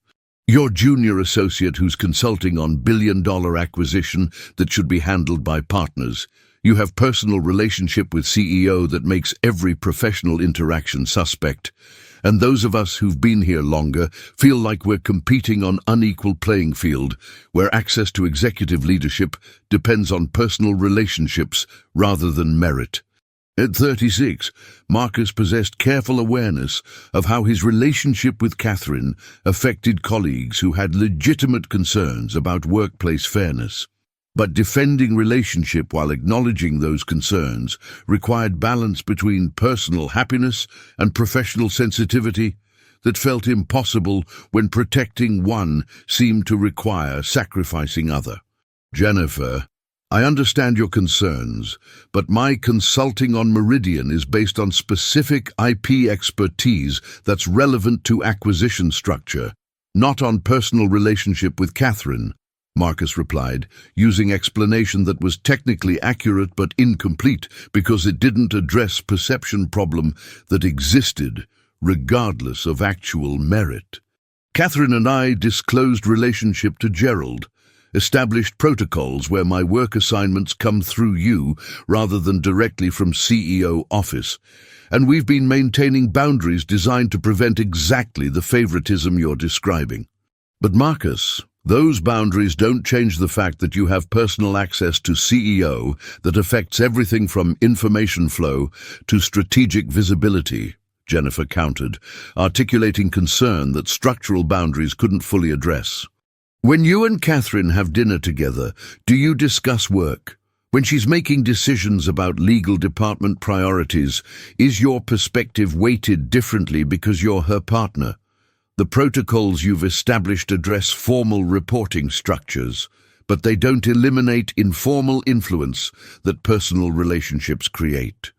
Your junior associate who's consulting on billion-dollar acquisition that should be handled by partners. You have personal relationship with CEO that makes every professional interaction suspect. And those of us who've been here longer feel like we're competing on unequal playing field, where access to executive leadership depends on personal relationships rather than merit. At 36, Marcus possessed careful awareness of how his relationship with Catherine affected colleagues who had legitimate concerns about workplace fairness. But defending relationship while acknowledging those concerns required balance between personal happiness and professional sensitivity that felt impossible when protecting one seemed to require sacrificing other. Jennifer, I understand your concerns, but my consulting on Meridian is based on specific IP expertise that's relevant to acquisition structure, not on personal relationship with Catherine, Marcus replied, using explanation that was technically accurate but incomplete because it didn't address perception problem that existed, regardless of actual merit. Catherine and I disclosed relationship to Gerald, established protocols where my work assignments come through you rather than directly from CEO office, and we've been maintaining boundaries designed to prevent exactly the favoritism you're describing. But Marcus, those boundaries don't change the fact that you have personal access to CEO that affects everything from information flow to strategic visibility, Jennifer countered, articulating concern that structural boundaries couldn't fully address. When you and Catherine have dinner together, do you discuss work? When she's making decisions about legal department priorities, is your perspective weighted differently because you're her partner? The protocols you've established address formal reporting structures, but they don't eliminate informal influence that personal relationships create.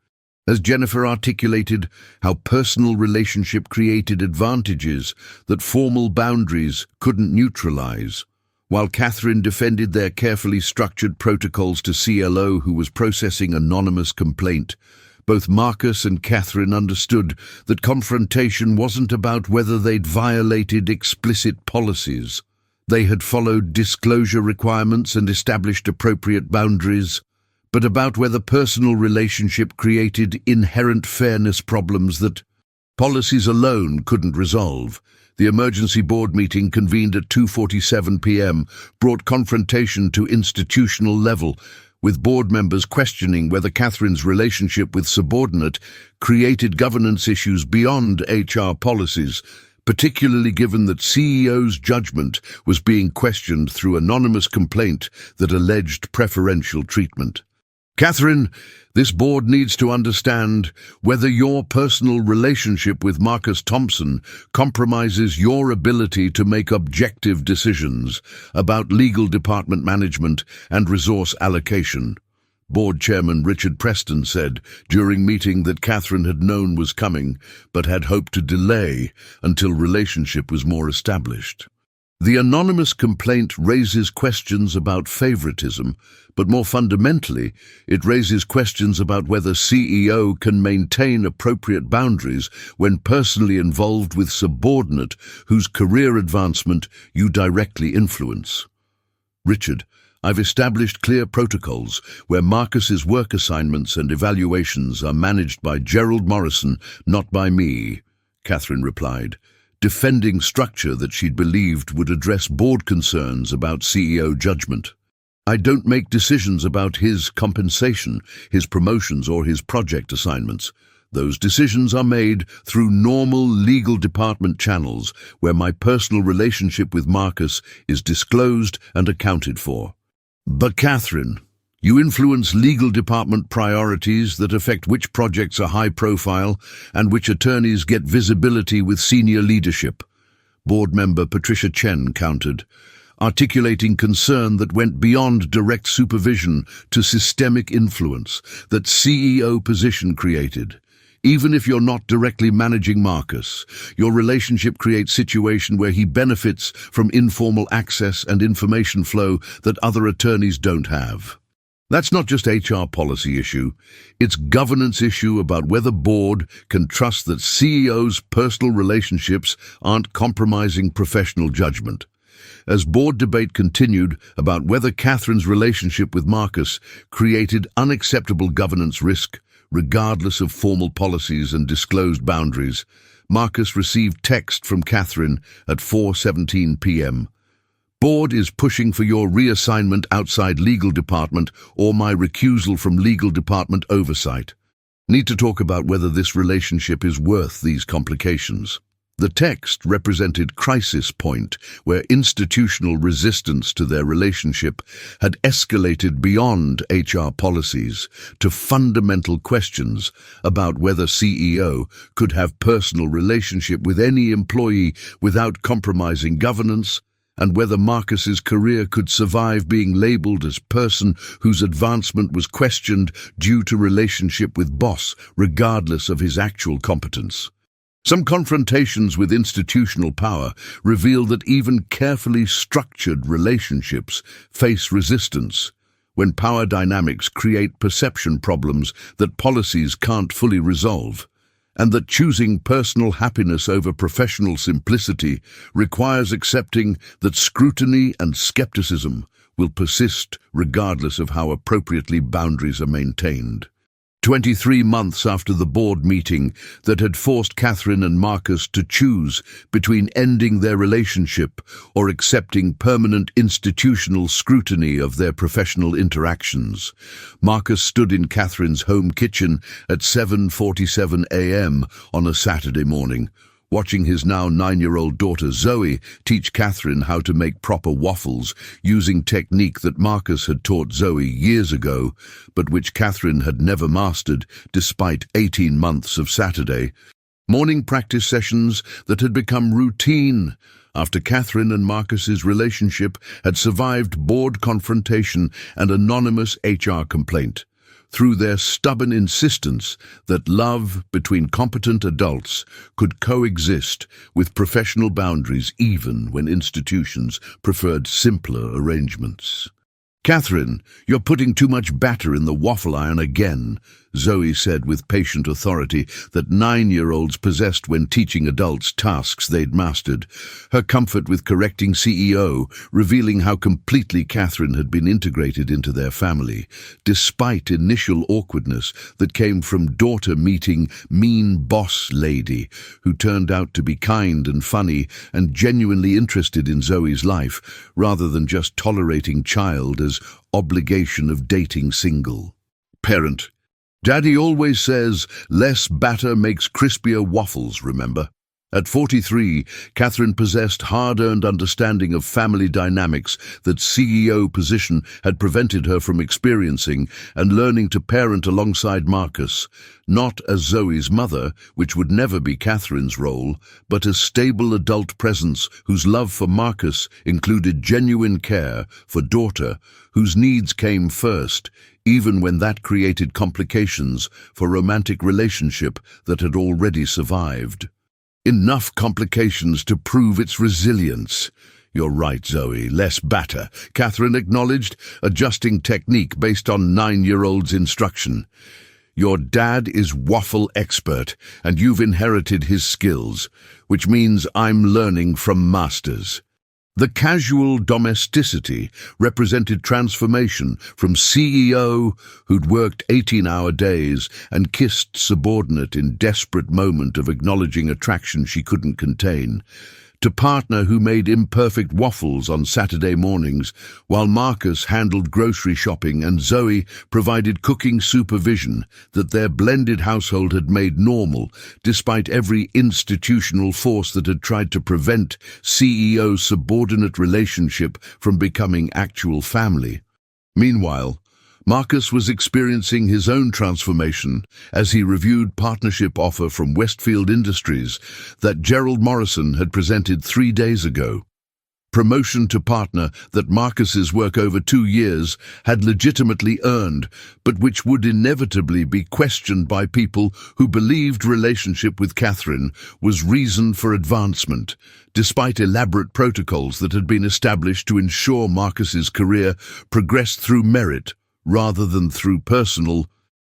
As Jennifer articulated how personal relationship created advantages that formal boundaries couldn't neutralize, while Catherine defended their carefully structured protocols to CLO who was processing anonymous complaint, both Marcus and Catherine understood that confrontation wasn't about whether they'd violated explicit policies. They had followed disclosure requirements and established appropriate boundaries, but about whether personal relationship created inherent fairness problems that policies alone couldn't resolve. The emergency board meeting convened at 2:47 p.m. brought confrontation to institutional level, with board members questioning whether Catherine's relationship with subordinate created governance issues beyond HR policies, particularly given that CEO's judgment was being questioned through anonymous complaint that alleged preferential treatment. Catherine, this board needs to understand whether your personal relationship with Marcus Thompson compromises your ability to make objective decisions about legal department management and resource allocation. Board Chairman Richard Preston said during meeting that Catherine had known was coming, but had hoped to delay until relationship was more established. The anonymous complaint raises questions about favoritism, but more fundamentally, it raises questions about whether CEO can maintain appropriate boundaries when personally involved with subordinate whose career advancement you directly influence. Richard, I've established clear protocols where Marcus's work assignments and evaluations are managed by Gerald Morrison, not by me, Catherine replied, defending structure that she'd believed would address board concerns about CEO judgment. I don't make decisions about his compensation, his promotions, or his project assignments. Those decisions are made through normal legal department channels where my personal relationship with Marcus is disclosed and accounted for. But Catherine, you influence legal department priorities that affect which projects are high profile and which attorneys get visibility with senior leadership. Board member Patricia Chen countered, articulating concern that went beyond direct supervision to systemic influence that CEO position created. Even if you're not directly managing Marcus, your relationship creates situation where he benefits from informal access and information flow that other attorneys don't have. That's not just HR policy issue, it's governance issue about whether board can trust that CEOs' personal relationships aren't compromising professional judgment. As board debate continued about whether Catherine's relationship with Marcus created unacceptable governance risk, regardless of formal policies and disclosed boundaries, Marcus received text from Catherine at 4:17 p.m. Board is pushing for your reassignment outside legal department or my recusal from legal department oversight. Need to talk about whether this relationship is worth these complications. The text represented crisis point where institutional resistance to their relationship had escalated beyond HR policies to fundamental questions about whether CEO could have personal relationship with any employee without compromising governance, and whether Marcus's career could survive being labeled as person whose advancement was questioned due to relationship with boss, regardless of his actual competence. Some confrontations with institutional power reveal that even carefully structured relationships face resistance when power dynamics create perception problems that policies can't fully resolve, and that choosing personal happiness over professional simplicity requires accepting that scrutiny and skepticism will persist regardless of how appropriately boundaries are maintained. 23 months after the board meeting that had forced Catherine and Marcus to choose between ending their relationship or accepting permanent institutional scrutiny of their professional interactions, Marcus stood in Catherine's home kitchen at 7:47 a.m. on a Saturday morning, watching his now 9-year-old daughter Zoe teach Catherine how to make proper waffles using technique that Marcus had taught Zoe years ago, but which Catherine had never mastered despite 18 months of Saturday. Morning practice sessions that had become routine after Catherine and Marcus's relationship had survived board confrontation and anonymous HR complaint. Through their stubborn insistence that love between competent adults could coexist with professional boundaries even when institutions preferred simpler arrangements. "Catherine, you're putting too much batter in the waffle iron again," Zoe said with patient authority that 9-year-olds possessed when teaching adults tasks they'd mastered, her comfort with correcting CEO revealing how completely Catherine had been integrated into their family, despite initial awkwardness that came from daughter meeting mean boss lady, who turned out to be kind and funny and genuinely interested in Zoe's life, rather than just tolerating child as obligation of dating single. Parent: Daddy always says, less batter makes crispier waffles, remember? At 43, Catherine possessed hard-earned understanding of family dynamics that CEO position had prevented her from experiencing and learning to parent alongside Marcus, not as Zoe's mother, which would never be Catherine's role, but as stable adult presence whose love for Marcus included genuine care for daughter, whose needs came first, even when that created complications for romantic relationship that had already survived. Enough complications to prove its resilience. You're right, Zoe, less batter, Catherine acknowledged, adjusting technique based on 9-year-old's instruction. Your dad is waffle expert, and you've inherited his skills, which means I'm learning from masters. The casual domesticity represented transformation from CEO who'd worked 18-hour days and kissed subordinate in desperate moment of acknowledging attraction she couldn't contain, to partner who made imperfect waffles on Saturday mornings while Marcus handled grocery shopping and Zoe provided cooking supervision that their blended household had made normal despite every institutional force that had tried to prevent CEO's subordinate relationship from becoming actual family. Meanwhile, Marcus was experiencing his own transformation as he reviewed partnership offer from Westfield Industries that Gerald Morrison had presented 3 days ago. Promotion to partner that Marcus's work over 2 years had legitimately earned, but which would inevitably be questioned by people who believed relationship with Catherine was reason for advancement, despite elaborate protocols that had been established to ensure Marcus's career progressed through merit rather than through personal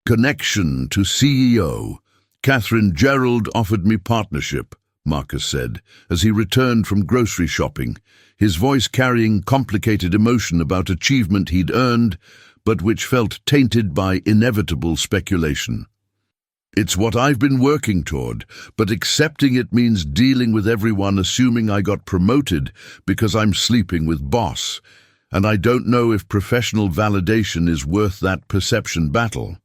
connection to CEO. Catherine Gerald offered me partnership, Marcus said, as he returned from grocery shopping, his voice carrying complicated emotion about achievement he'd earned, but which felt tainted by inevitable speculation. It's what I've been working toward, but accepting it means dealing with everyone assuming I got promoted because I'm sleeping with boss. And I don't know if professional validation is worth that perception battle.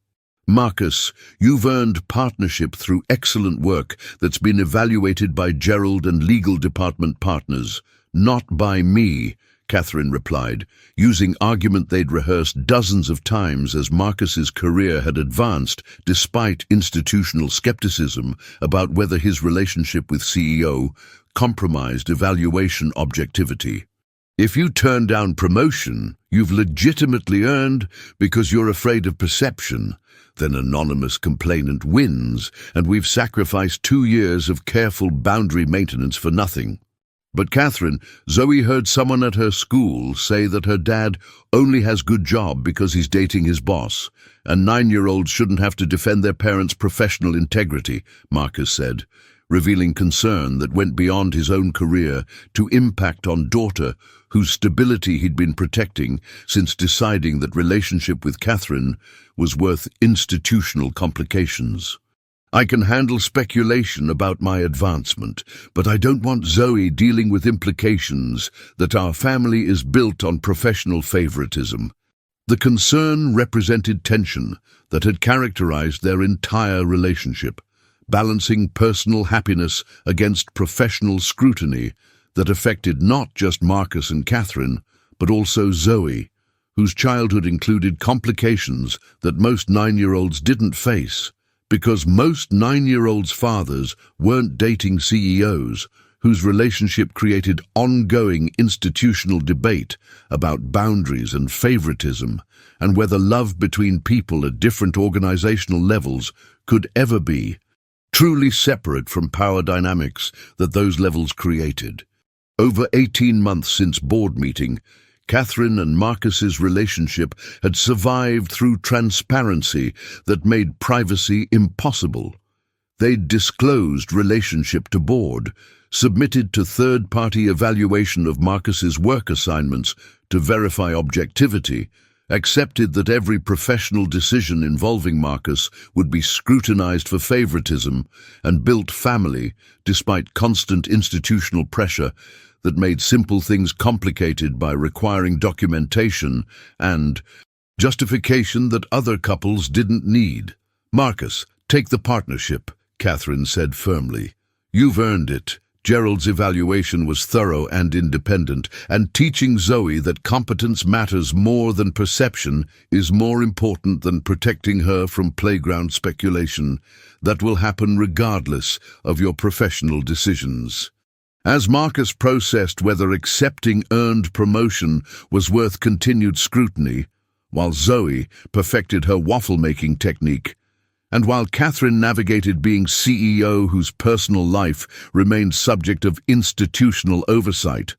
Marcus, you've earned partnership through excellent work that's been evaluated by Gerald and legal department partners, not by me, Catherine replied, using argument they'd rehearsed dozens of times as Marcus's career had advanced despite institutional skepticism about whether his relationship with CEO compromised evaluation objectivity. If you turn down promotion you've legitimately earned because you're afraid of perception, then anonymous complainant wins, and we've sacrificed 2 years of careful boundary maintenance for nothing. But Catherine, Zoe heard someone at her school say that her dad only has good job because he's dating his boss, and 9-year-olds shouldn't have to defend their parents' professional integrity, Marcus said, revealing concern that went beyond his own career to impact on daughter whose stability he'd been protecting since deciding that relationship with Catherine was worth institutional complications. I can handle speculation about my advancement, but I don't want Zoe dealing with implications that our family is built on professional favoritism. The concern represented tension that had characterized their entire relationship, balancing personal happiness against professional scrutiny that affected not just Marcus and Catherine, but also Zoe, whose childhood included complications that most 9-year-olds didn't face, because most 9-year-olds' fathers weren't dating CEOs, whose relationship created ongoing institutional debate about boundaries and favoritism, and whether love between people at different organizational levels could ever be truly separate from power dynamics that those levels created. Over 18 months since board meeting, Catherine and Marcus's relationship had survived through transparency that made privacy impossible. They'd disclosed relationship to board, submitted to third-party evaluation of Marcus's work assignments to verify objectivity, accepted that every professional decision involving Marcus would be scrutinized for favoritism, and built family despite constant institutional pressure that made simple things complicated by requiring documentation and justification that other couples didn't need. Marcus, take the partnership, Catherine said firmly. You've earned it. Gerald's evaluation was thorough and independent, and teaching Zoe that competence matters more than perception is more important than protecting her from playground speculation that will happen regardless of your professional decisions. As Marcus processed whether accepting earned promotion was worth continued scrutiny, while Zoe perfected her waffle-making technique, and while Catherine navigated being CEO whose personal life remained subject of institutional oversight,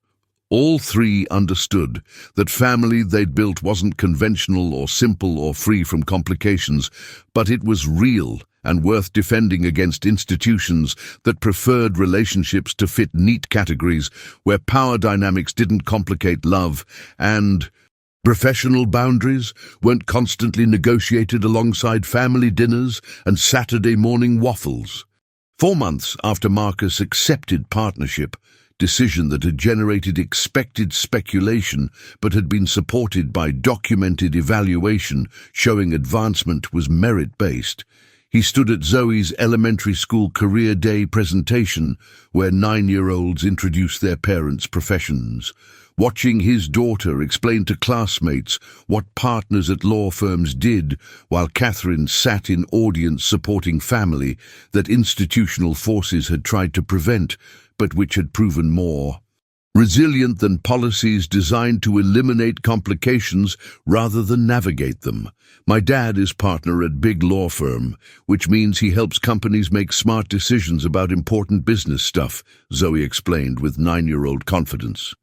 all three understood that family they'd built wasn't conventional or simple or free from complications, but it was real and worth defending against institutions that preferred relationships to fit neat categories where power dynamics didn't complicate love and professional boundaries weren't constantly negotiated alongside family dinners and Saturday morning waffles. 4 months after Marcus accepted partnership, decision that had generated expected speculation but had been supported by documented evaluation showing advancement was merit-based, he stood at Zoe's elementary school career day presentation where 9-year-olds introduced their parents' professions. Watching his daughter explain to classmates what partners at law firms did while Catherine sat in audience supporting family that institutional forces had tried to prevent, but which had proven more resilient than policies designed to eliminate complications rather than navigate them. My dad is partner at big law firm, which means he helps companies make smart decisions about important business stuff, Zoe explained with 9-year-old confidence.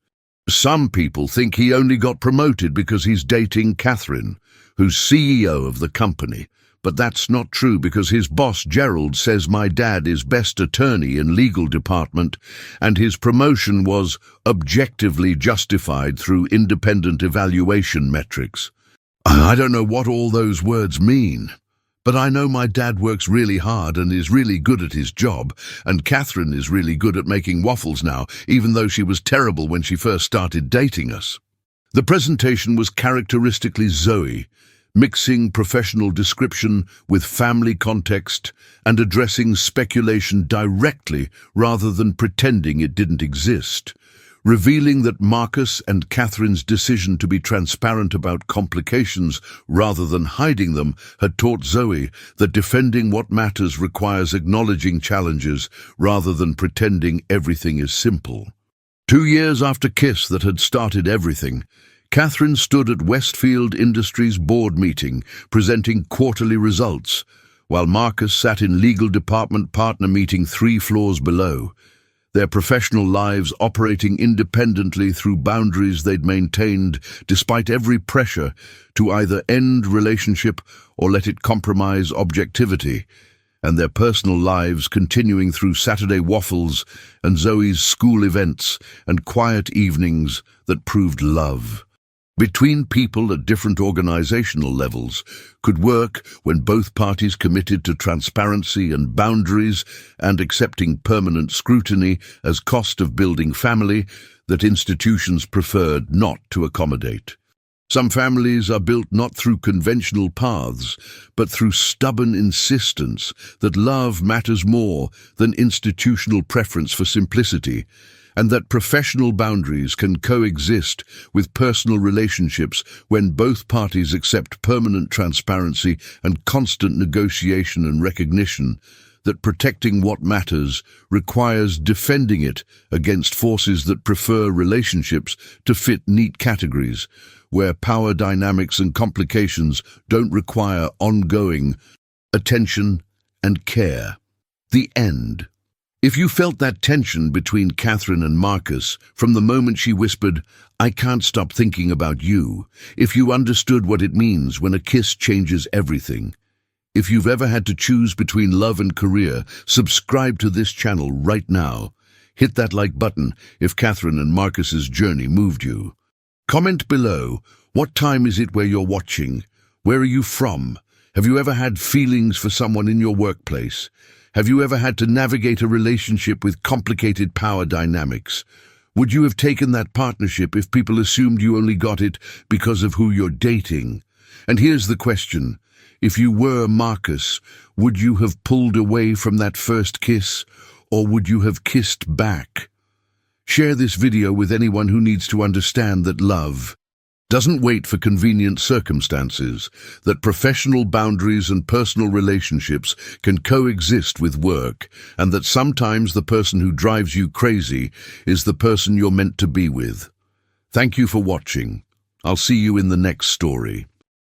Some people think he only got promoted because he's dating Catherine, who's CEO of the company. But that's not true because his boss, Gerald, says my dad is best attorney in legal department and his promotion was objectively justified through independent evaluation metrics. I don't know what all those words mean, but I know my dad works really hard and is really good at his job, and Catherine is really good at making waffles now, even though she was terrible when she first started dating us. The presentation was characteristically Zoe, mixing professional description with family context and addressing speculation directly rather than pretending it didn't exist, revealing that Marcus and Catherine's decision to be transparent about complications rather than hiding them had taught Zoe that defending what matters requires acknowledging challenges rather than pretending everything is simple. 2 years after KISS that had started everything, Catherine stood at Westfield Industries board meeting, presenting quarterly results, while Marcus sat in legal department partner meeting 3 floors below, their professional lives operating independently through boundaries they'd maintained despite every pressure to either end relationship or let it compromise objectivity, and their personal lives continuing through Saturday waffles and Zoe's school events and quiet evenings that proved love between people at different organizational levels could work when both parties committed to transparency and boundaries and accepting permanent scrutiny as cost of building family that institutions preferred not to accommodate. Some families are built not through conventional paths, but through stubborn insistence that love matters more than institutional preference for simplicity, and that professional boundaries can coexist with personal relationships when both parties accept permanent transparency and constant negotiation and recognition, that protecting what matters requires defending it against forces that prefer relationships to fit neat categories, where power dynamics and complications don't require ongoing attention and care. The end. If you felt that tension between Catherine and Marcus from the moment she whispered, "I can't stop thinking about you," if you understood what it means when a kiss changes everything, if you've ever had to choose between love and career, subscribe to this channel right now. Hit that like button if Catherine and Marcus's journey moved you. Comment below, what time is it where you're watching? Where are you from? Have you ever had feelings for someone in your workplace? Have you ever had to navigate a relationship with complicated power dynamics? Would you have taken that partnership if people assumed you only got it because of who you're dating? And here's the question. If you were Marcus, would you have pulled away from that first kiss? or would you have kissed back? Share this video with anyone who needs to understand that love doesn't wait for convenient circumstances, that professional boundaries and personal relationships can coexist with work, and that sometimes the person who drives you crazy is the person you're meant to be with. Thank you for watching. I'll see you in the next story.